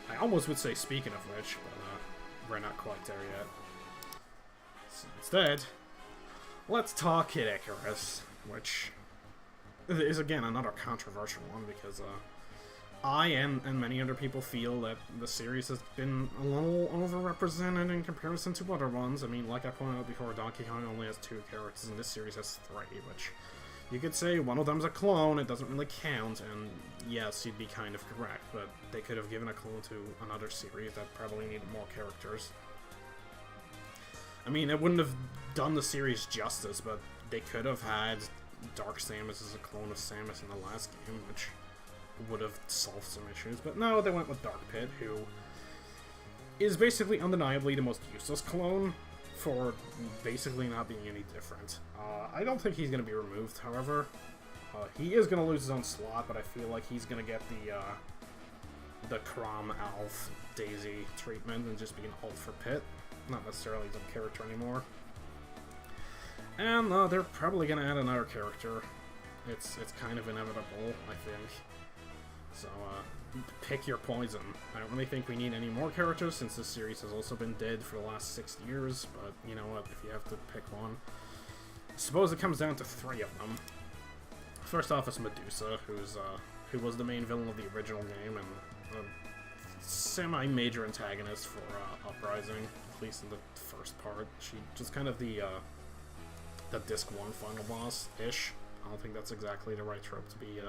I almost would say speaking of which, but we're not quite there yet. So instead, let's talk Kid Icarus, which is again another controversial one because I and many other people feel that the series has been a little overrepresented in comparison to other ones. I mean, like I pointed out before, Donkey Kong only has 2 characters, and this series has 3, which you could say one of them's a clone, it doesn't really count, and yes, you'd be kind of correct, but they could have given a clone to another series that probably needed more characters. I mean, it wouldn't have done the series justice, but they could have had Dark Samus as a clone of Samus in the last game, which would have solved some issues, but no, they went with Dark Pit, who is basically undeniably the most useless clone for basically not being any different. I don't think he's going to be removed, however. He is going to lose his own slot, but I feel like he's going to get the Chrom, Alf, Daisy treatment and just be an alt for Pit, not necessarily his own character anymore. And they're probably going to add another character. It's kind of inevitable, I think. So, pick your poison. I don't really think we need any more characters, since this series has also been dead for the last 6 years, but you know what, if you have to pick one. I suppose it comes down to 3 of them. First off is Medusa, who was the main villain of the original game, and a semi-major antagonist for Uprising, at least in the first part. She just kind of the Disc 1 final boss-ish. I don't think that's exactly the right trope to be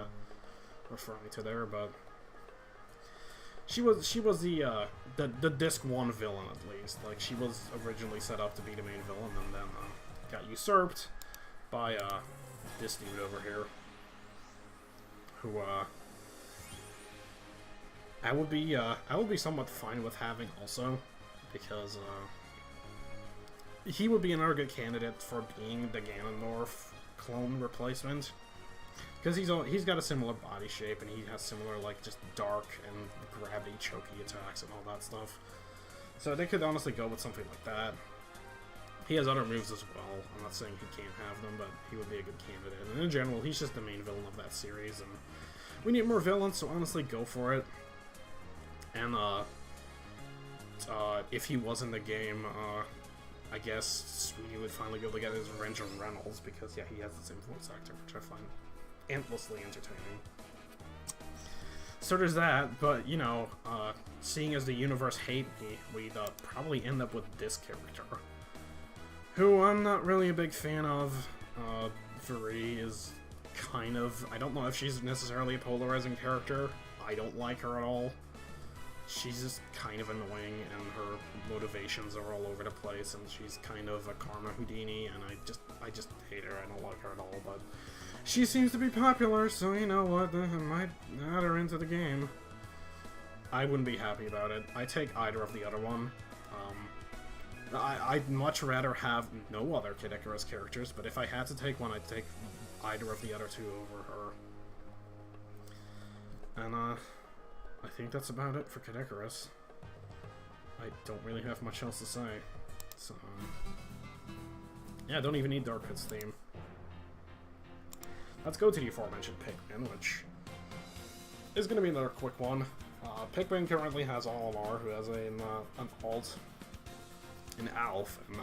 referring to there, but she was the Disc 1 villain, at least. Like, she was originally set up to be the main villain, and then got usurped by this dude over here, who I would be somewhat fine with having also, because he would be another good candidate for being the Ganondorf clone replacement. Because he's got a similar body shape, and he has similar, like, just dark and gravity choky attacks and all that stuff. So they could honestly go with something like that. He has other moves as well. I'm not saying he can't have them, but he would be a good candidate. And in general, he's just the main villain of that series, and we need more villains, so honestly, go for it. And, if he was in the game, I guess Sweetie would finally be able to get his revenge on Reynolds, because, yeah, he has the same voice actor, which I find endlessly entertaining. So there's that, but, you know, seeing as the universe hate me, we'd probably end up with this character, who I'm not really a big fan of. Viri is kind of, I don't know if she's necessarily a polarizing character. I don't like her at all. She's just kind of annoying, and her motivations are all over the place, and she's kind of a Karma Houdini, and I just hate her. I don't like her at all, but she seems to be popular, so you know what, I might add her into the game. I wouldn't be happy about it. I take either of the other one. I'd much rather have no other Kid Icarus characters, but if I had to take one, I'd take either of the other 2 over her. And, I think that's about it for Kid Icarus. I don't really have much else to say. So, yeah, I don't even need Dark Pit's theme. Let's go to the aforementioned Pikmin, which is going to be another quick one. Pikmin currently has Olimar, who has an alt, an Alf, and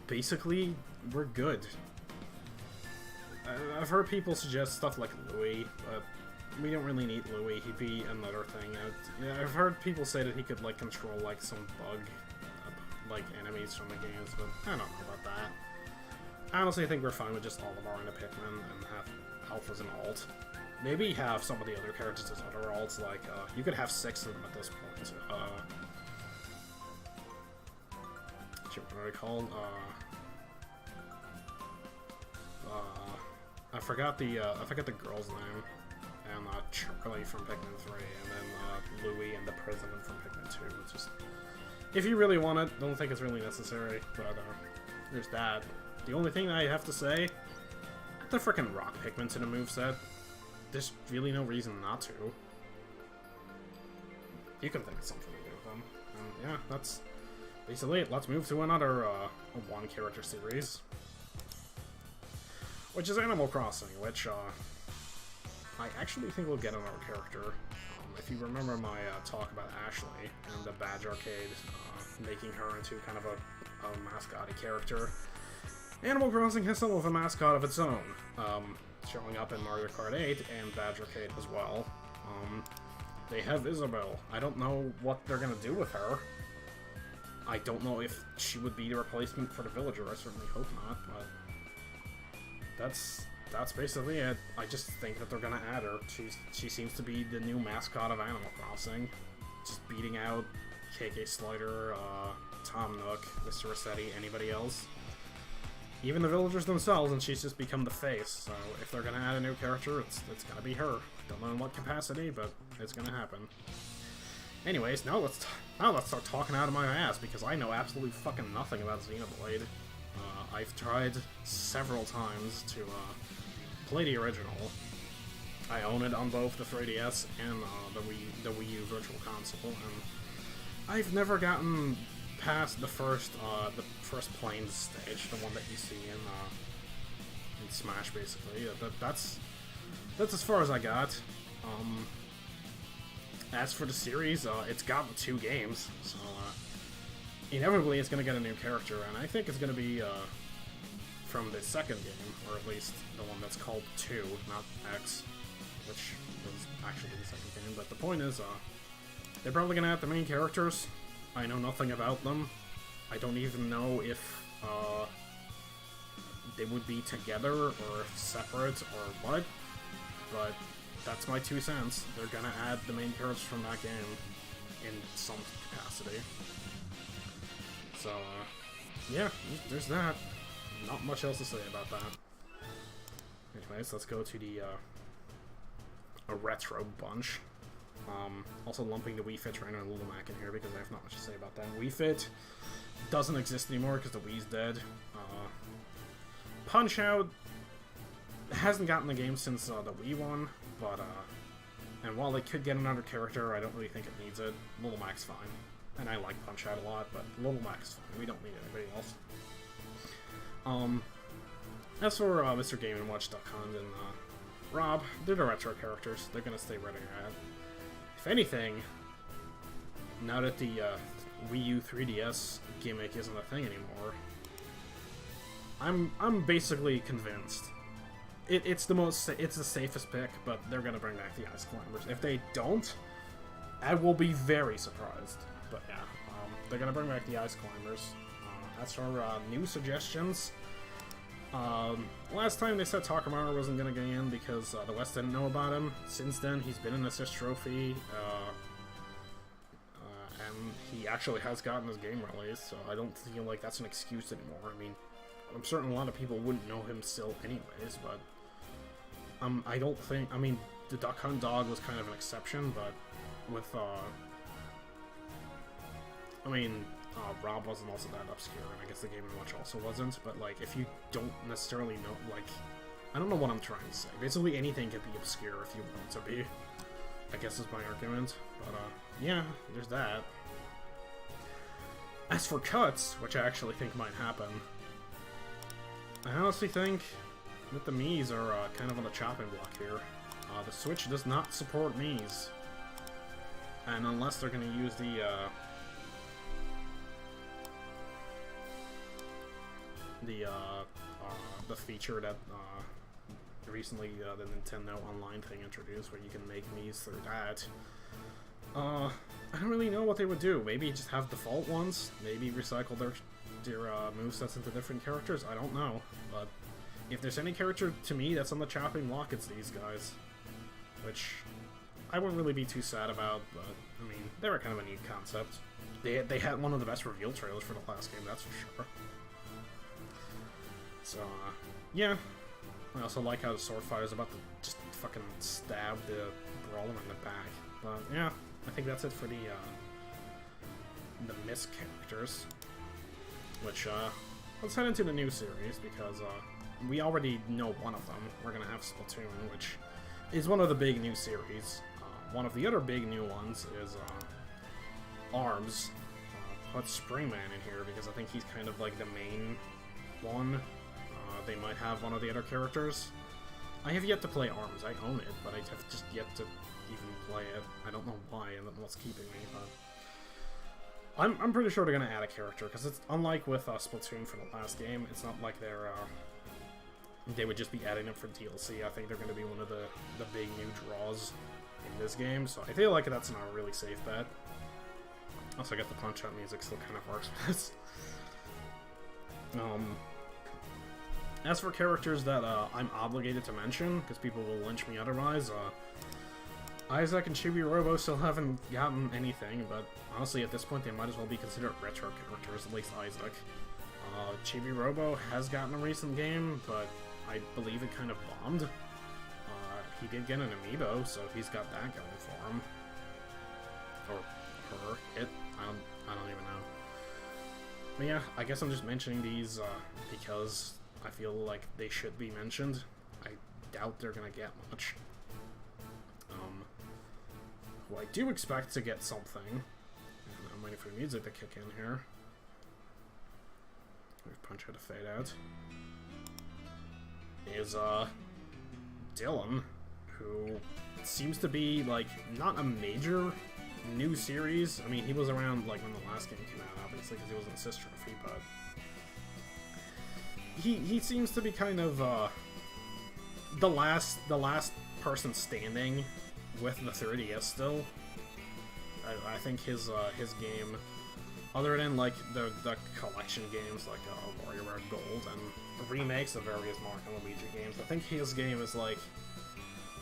basically, we're good. I've heard people suggest stuff like Louie, but we don't really need Louie. He'd be another thing. I've heard people say that he could, like, control, like, some bug, like, enemies from the games, but I don't know about that. I honestly think we're fine with just Olimar and a Pikmin, and have Alf as an alt. Maybe have some of the other characters as other alts, like, you could have 6 of them at this point. What are they called? I forgot the girl's name. And Charlie from Pikmin 3, and then Louie and the President from Pikmin 2. It's just, if you really want it, don't think it's really necessary, but there's that. The only thing I have to say, the frickin' rock Pikmin to the moveset. There's really no reason not to. You can think of something to do with them. And yeah, that's basically it. Let's move to another one-character series, which is Animal Crossing, which I actually think we'll get another character. If you remember my talk about Ashley and the Badge Arcade, making her into kind of a mascot-y character, Animal Crossing has somewhat of a mascot of its own, showing up in Mario Kart 8 and Badge Arcade as well. They have Isabel. I don't know what they're gonna do with her. I don't know if she would be the replacement for the villager. I certainly hope not, but that's basically it. I just think that they're gonna add her. She seems to be the new mascot of Animal Crossing, just beating out KK Slider, Tom Nook, Mr. Rossetti, anybody else, even the villagers themselves, and she's just become the face. So if they're gonna add a new character, it's gonna be her. Don't know in what capacity, but it's gonna happen. Anyways, now let's start talking out of my ass, because I know absolutely fucking nothing about Xenoblade. I've tried several times to play the original. I own it on both the 3DS and the Wii U Virtual Console, and I've never gotten past the first Plains stage, the one that you see in Smash, basically. That's as far as I got. As for the series, it's gotten 2 games, so inevitably it's going to get a new character, and I think it's going to be from the second game, or at least the one that's called 2, not X, which was actually the second game. But the point is, they're probably going to add the main characters. I know nothing about them. I don't even know if they would be together or separate or what, but that's my 2 cents. They're gonna add the main characters from that game in some capacity. So, yeah, there's that. Not much else to say about that. Anyways, let's go to the a retro bunch. Also lumping the Wii Fit Trainer and Little Mac in here because I have not much to say about that. Wii Fit doesn't exist anymore because the Wii's dead. Punch-Out hasn't gotten the game since the Wii one, but and while they could get another character, I don't really think it needs it. Little Mac's fine, and I like Punch-Out a lot, but Little Mac's fine. We don't need anybody else. As for Mr. Game & Watch, Duck Hunt, and Rob, they're the retro characters. They're gonna stay where they're at. If anything, now that the Wii U 3DS gimmick isn't a thing anymore, I'm basically convinced. It's the safest pick, but they're gonna bring back the Ice Climbers. If they don't, I will be very surprised. But yeah, they're gonna bring back the Ice Climbers. As for new suggestions, last time they said Takamaru wasn't gonna get in because the West didn't know about him. Since then, he's been in Assist Trophy, and he actually has gotten his game released, so I don't feel like that's an excuse anymore. I mean, I'm certain a lot of people wouldn't know him still anyways, but I don't think, I mean, the Duck Hunt dog was kind of an exception, but with, I mean, Rob wasn't also that obscure, and I guess the Game & Watch also wasn't, but, like, if you don't necessarily know, like, I don't know what I'm trying to say. Basically, anything can be obscure if you want it to be, I guess is my argument, but, yeah, there's that. As for cuts, which I actually think might happen, I honestly think that the Miis are kind of on the chopping block here. The Switch does not support Miis, and unless they're going to use the feature that recently the Nintendo Online thing introduced, where you can make Miis through that, I don't really know what they would do. Maybe just have default ones. Maybe recycle their movesets into different characters. I don't know, but if there's any character to me that's on the chopping block, it's these guys, which I wouldn't really be too sad about. But I mean, they were kind of a neat concept. They had one of the best reveal trailers for the last game, that's for sure. So yeah, I also like how the sword fighter's about to just fucking stab the brawler in the back. But yeah, I think that's it for the Miss characters. Which, let's head into the new series, because, we already know one of them. We're gonna have Splatoon, which is one of the big new series. One of the other big new ones is, ARMS. Put Springman in here, because I think he's kind of like the main one. They might have one of the other characters. I have yet to play ARMS. I own it, but I have just yet to even play it. I don't know why, and what's keeping me, but I'm pretty sure they're gonna add a character, because it's unlike with Splatoon for the last game. It's not like they would just be adding them for DLC. I think they're gonna be one of the big new draws in this game, so I feel like that's not a really safe bet. Also, I guess the Punch-Out music still kind of works with this. As for characters that I'm obligated to mention, because people will lynch me otherwise, Isaac and Chibi-Robo still haven't gotten anything, but honestly at this point they might as well be considered retro characters, at least Isaac. Chibi-Robo has gotten a recent game, but I believe it kind of bombed. He did get an amiibo, so he's got that going for him. Or her, it, I don't even know. But yeah, I guess I'm just mentioning these because I feel like they should be mentioned. I doubt they're gonna get much. Well, I do expect to get something. And I'm waiting for the music to kick in here. Punch had to fade out. Is Dylan, who seems to be like not a major new series. I mean, he was around like when the last game came out, obviously, because he was in Assist Trophy, but he seems to be kind of the last person standing with the 3DS still. I think his game, other than like the collection games like WarioWare Gold and remakes of various Mario and Luigi games, I think his game is like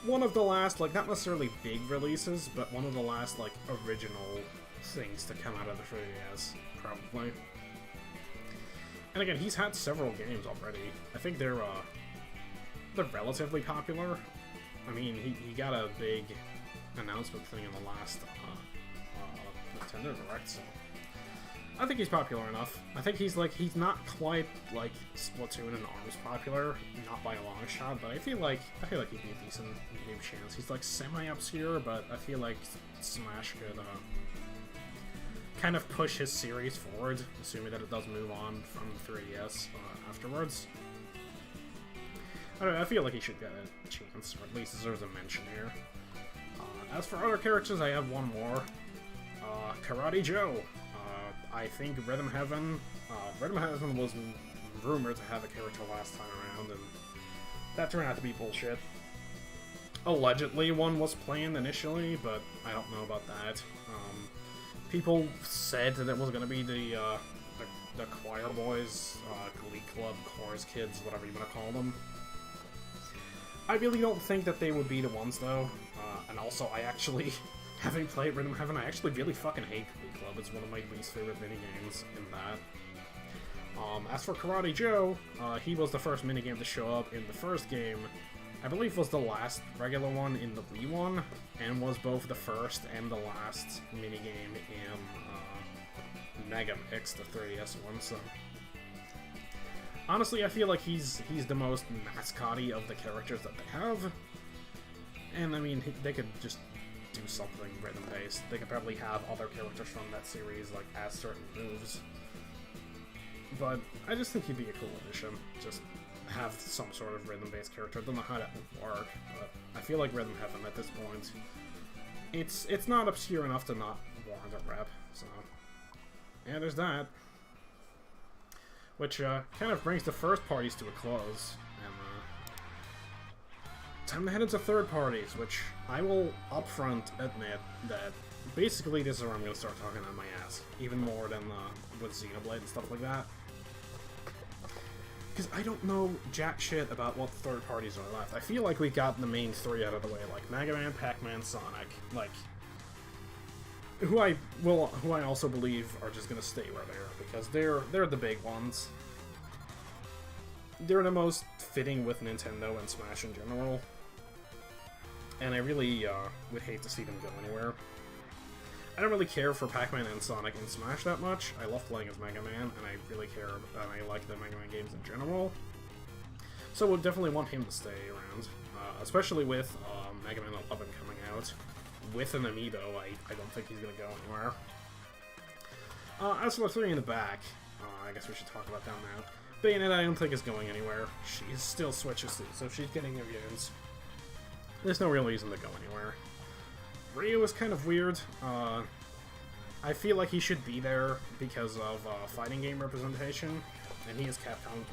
one of the last, like, not necessarily big releases, but one of the last like original things to come out of the 3DS, probably. And again, he's had several games already. I think they're relatively popular. I mean, he got a big announcement thing in the last Nintendo Direct, so I think he's popular enough. I think he's not quite like Splatoon and ARMS popular, not by a long shot, but I feel like he'd be a decent game chance. He's like semi-obscure, but I feel like Smash could kind of push his series forward, assuming that it does move on from 3DS afterwards. I don't know, I feel like he should get a chance, or at least deserves a mention here. As for other characters, I have one more. Karate Joe. I think Rhythm Heaven was rumored to have a character last time around, and that turned out to be bullshit. Allegedly, one was planned initially, but I don't know about that. People said that it was going to be the choir boys, Glee Club, chorus kids, whatever you want to call them. I really don't think that they would be the ones, though. And also, I actually, having played Rhythm Heaven, I actually really fucking hate Glee Club. It's one of my least favorite minigames in that. As for Karate Joe, he was the first minigame to show up in the first game. I believe was the last regular one in the Wii one, and was both the first and the last minigame in Mega Mix, the 3DS one, so... Honestly, I feel like he's the most mascot-y of the characters that they have. And, I mean, they could just do something rhythm-based. They could probably have other characters from that series, like, as certain moves. But I just think he'd be a cool addition. Just have some sort of rhythm-based character. I don't know how that would work, but I feel like Rhythm Heaven at this point, it's not obscure enough to not warrant a rep, so... Yeah, there's that. Which kind of brings the first parties to a close, and time to head into third parties, which I will upfront admit that basically this is where I'm going to start talking on my ass, even more than with Xenoblade and stuff like that. Because I don't know jack shit about what third parties are left. I feel like we got the main three out of the way, like Mega Man, Pac-Man, Sonic, like... Who I also believe are just gonna stay where they are, because they're the big ones. They're the most fitting with Nintendo and Smash in general. And I really would hate to see them go anywhere. I don't really care for Pac-Man and Sonic in Smash that much. I love playing as Mega Man, and I really care, and I like the Mega Man games in general. So we'll definitely want him to stay around, especially with Mega Man 11 coming out. With an amiibo, I don't think he's going to go anywhere. As for the three in the back, I guess we should talk about that now. Bayonetta, I don't think is going anywhere. She's still Switches, so she's getting new games. There's no real reason to go anywhere. Ryu is kind of weird. I feel like he should be there because of fighting game representation, and he is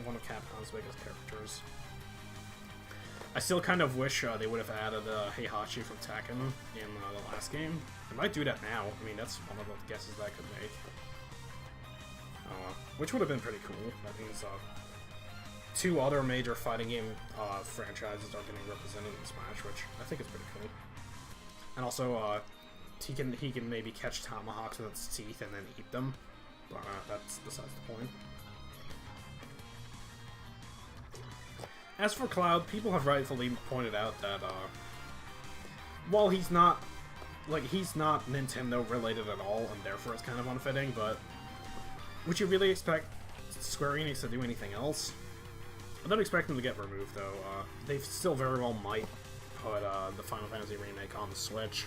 one of Capcom's biggest characters. I still kind of wish they would have added Heihachi from Tekken in the last game. I might do that now. I mean, that's one of the guesses that I could make. Which would have been pretty cool. That means 2 other major fighting game franchises are getting represented in Smash, which I think is pretty cool. And also, he can maybe catch tomahawks with its teeth and then eat them. But that's besides the point. As for Cloud, people have rightfully pointed out that while he's not Nintendo related at all, and therefore it's kind of unfitting, but would you really expect Square Enix to do anything else? I don't expect them to get removed, though. They still very well might put the Final Fantasy remake on the Switch.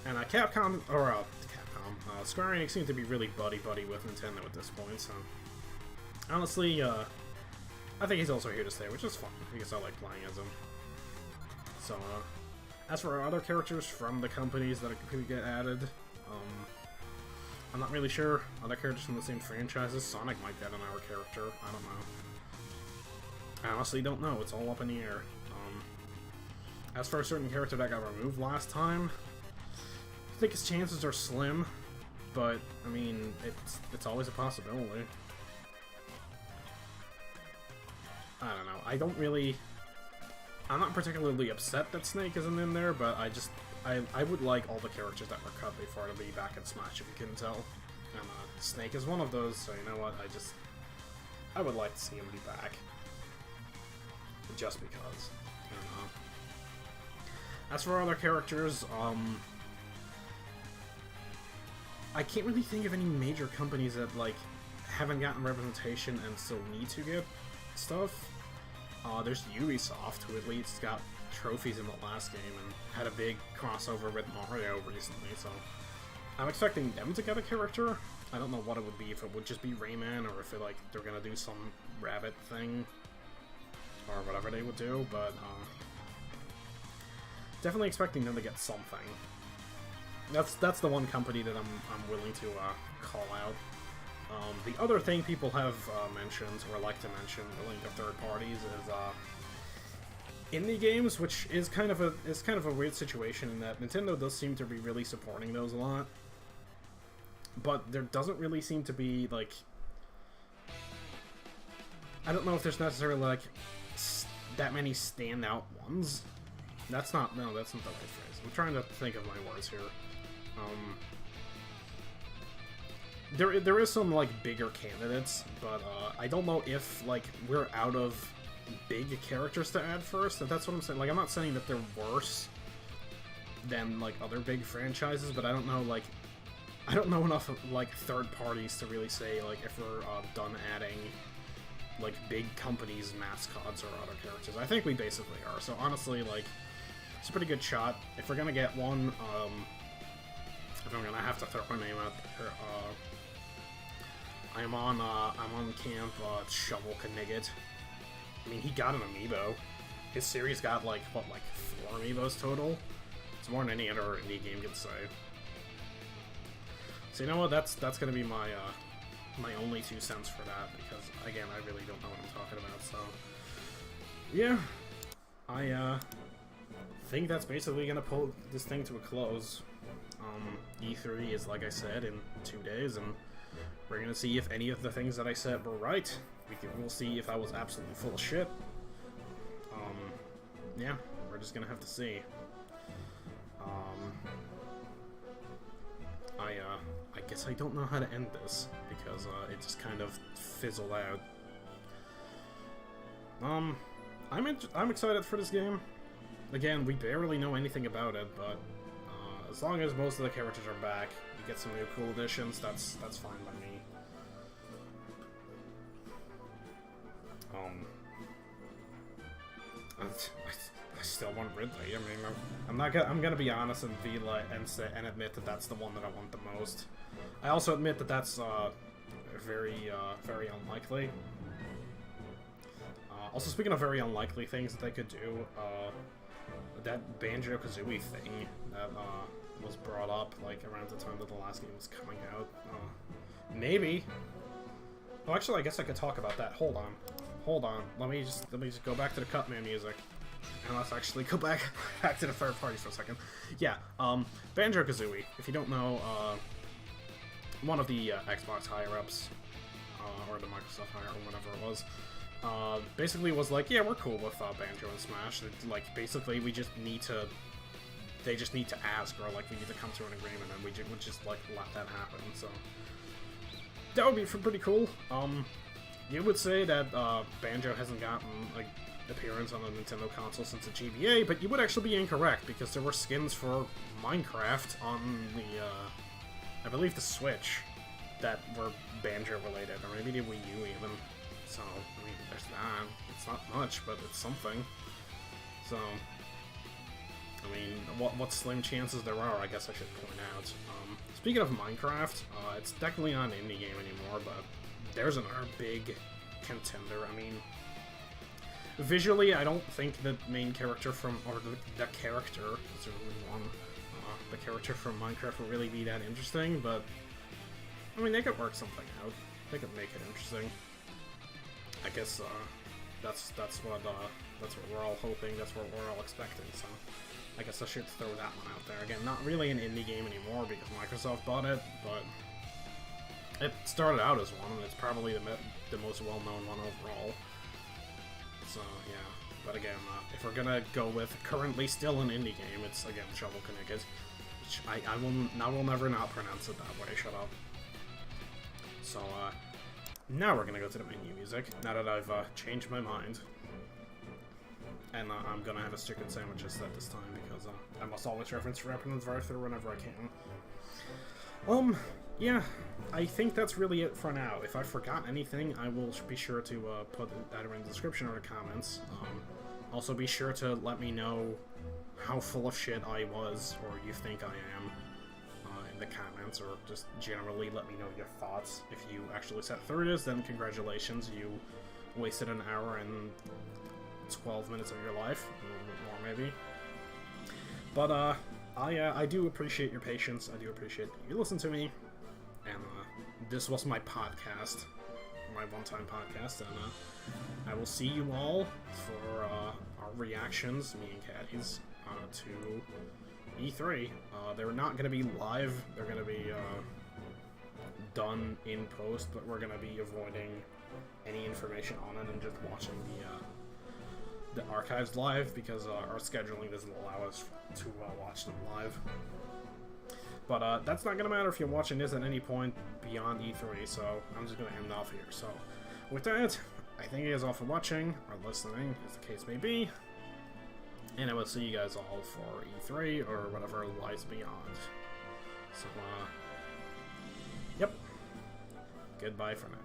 And Square Enix seem to be really buddy-buddy with Nintendo at this point, so honestly, I think he's also here to stay, which is fun, because I like playing as him. So, as for other characters from the companies that could get added, I'm not really sure. Other characters from the same franchises, Sonic might get another character, I don't know. I honestly don't know, it's all up in the air. As for a certain character that got removed last time, I think his chances are slim, but, I mean, it's always a possibility. I don't know. I'm not particularly upset that Snake isn't in there, but I would like all the characters that were cut before to be back in Smash, if you couldn't tell. And Snake is one of those, so you know what, I would like to see him be back. Just because. I don't know. As for other characters, I can't really think of any major companies that, like, haven't gotten representation and still need to get stuff. There's Ubisoft, who at least got trophies in the last game and had a big crossover with Mario recently, so I'm expecting them to get a character. I don't know what it would be, if it would just be Rayman, or if they're gonna do some rabbit thing, or whatever they would do, but definitely expecting them to get something. That's the one company that I'm willing to call out. The other thing people have mentioned, or like to mention, relating to third parties, is indie games, which is kind of a weird situation in that Nintendo does seem to be really supporting those a lot, but there doesn't really seem to be, like, I don't know if there's necessarily like that many standout ones. That's not the right phrase. I'm trying to think of my words here. There is some, like, bigger candidates, but I don't know if, like, we're out of big characters to add first. That's what I'm saying. Like, I'm not saying that they're worse than, like, other big franchises, but I don't know, like, I don't know enough of, like, third parties to really say, like, if we're done adding, like, big companies' mascots or other characters. I think we basically are. So honestly, like, it's a pretty good shot. If we're gonna get one, if I'm gonna have to throw my name out there, I'm on camp Shovel Knigget. I mean, he got an amiibo. His series got, like, what, like 4 amiibos total? It's more than any other indie game could say. So you know what, that's gonna be my my only 2 cents for that, because again, I really don't know what I'm talking about. So yeah, I think that's basically gonna pull this thing to a close. E3 is, like I said, in 2 days, and we're gonna see if any of the things that I said were right. We'll see if I was absolutely full of shit. Yeah, we're just gonna have to see. I guess I don't know how to end this, because it just kind of fizzled out. I'm excited for this game. Again, we barely know anything about it, but as long as most of the characters are back, we get some new cool additions, that's fine by me. I still want Ridley. I mean, I'm gonna be honest and be like and admit that that's the one that I want the most. I also admit that that's very unlikely. Also, speaking of very unlikely things that they could do, that Banjo-Kazooie thing that was brought up like around the time that the last game was coming out. Maybe. Oh, actually, I guess I could talk about that. Hold on. hold on. Let me just go back to the Cutman music. And let's actually go back to the third party for a second. Yeah, Banjo-Kazooie, if you don't know, one of the Xbox higher-ups, or the Microsoft higher, or whatever it was, basically was like, yeah, we're cool with Banjo and Smash. Like, basically, we just need to... They just need to ask, or, like, we need to come to an agreement, and we would just, like, let that happen, so... That would be pretty cool. You would say that Banjo hasn't gotten, like, appearance on a Nintendo console since the GBA, but you would actually be incorrect, because there were skins for Minecraft on the, I believe the Switch, that were Banjo-related, or maybe the Wii U even. So, I mean, there's that. It's not much, but it's something. So, I mean, what slim chances there are, I guess I should point out. Speaking of Minecraft, it's definitely not an indie game anymore, but there's another big contender. I mean, visually, I don't think the main character from, or the character, is there only one, the character from Minecraft would really be that interesting, but, I mean, they could work something out. They could make it interesting. I guess, that's what we're all hoping, that's what we're all expecting, so I guess I should throw that one out there. Again, not really an indie game anymore because Microsoft bought it, but it started out as one, and it's probably the most well-known one overall. So, yeah. But again, if we're gonna go with currently still an indie game, it's, again, Shovel Knight, which I will never not pronounce it that way, shut up. So, now we're gonna go to the menu music, now that I've changed my mind. And I'm gonna have a chicken sandwich instead this time, because I must always reference Rapid's drive-thru whenever I can. Yeah, I think that's really it for now. If I forgot anything, I will be sure to put that either in the description or the comments. Also be sure to let me know how full of shit I was, or you think I am, in the comments, or just generally let me know your thoughts. If you actually sat through this, then congratulations, you wasted an hour and 12 minutes of your life, a little bit more maybe. But I do appreciate your patience. I do appreciate that you listen to me. And this was my podcast, my one-time podcast, and I will see you all for our reactions, me and Caddy's, to E3. They're not going to be live. They're going to be done in post, but we're going to be avoiding any information on it and just watching the archives live, because our scheduling doesn't allow us to watch them live. But that's not going to matter if you're watching this at any point beyond E3, so I'm just going to end off here. So with that, I thank you guys all for watching, or listening, as the case may be, and I will see you guys all for E3, or whatever lies beyond. So, yep, goodbye for now.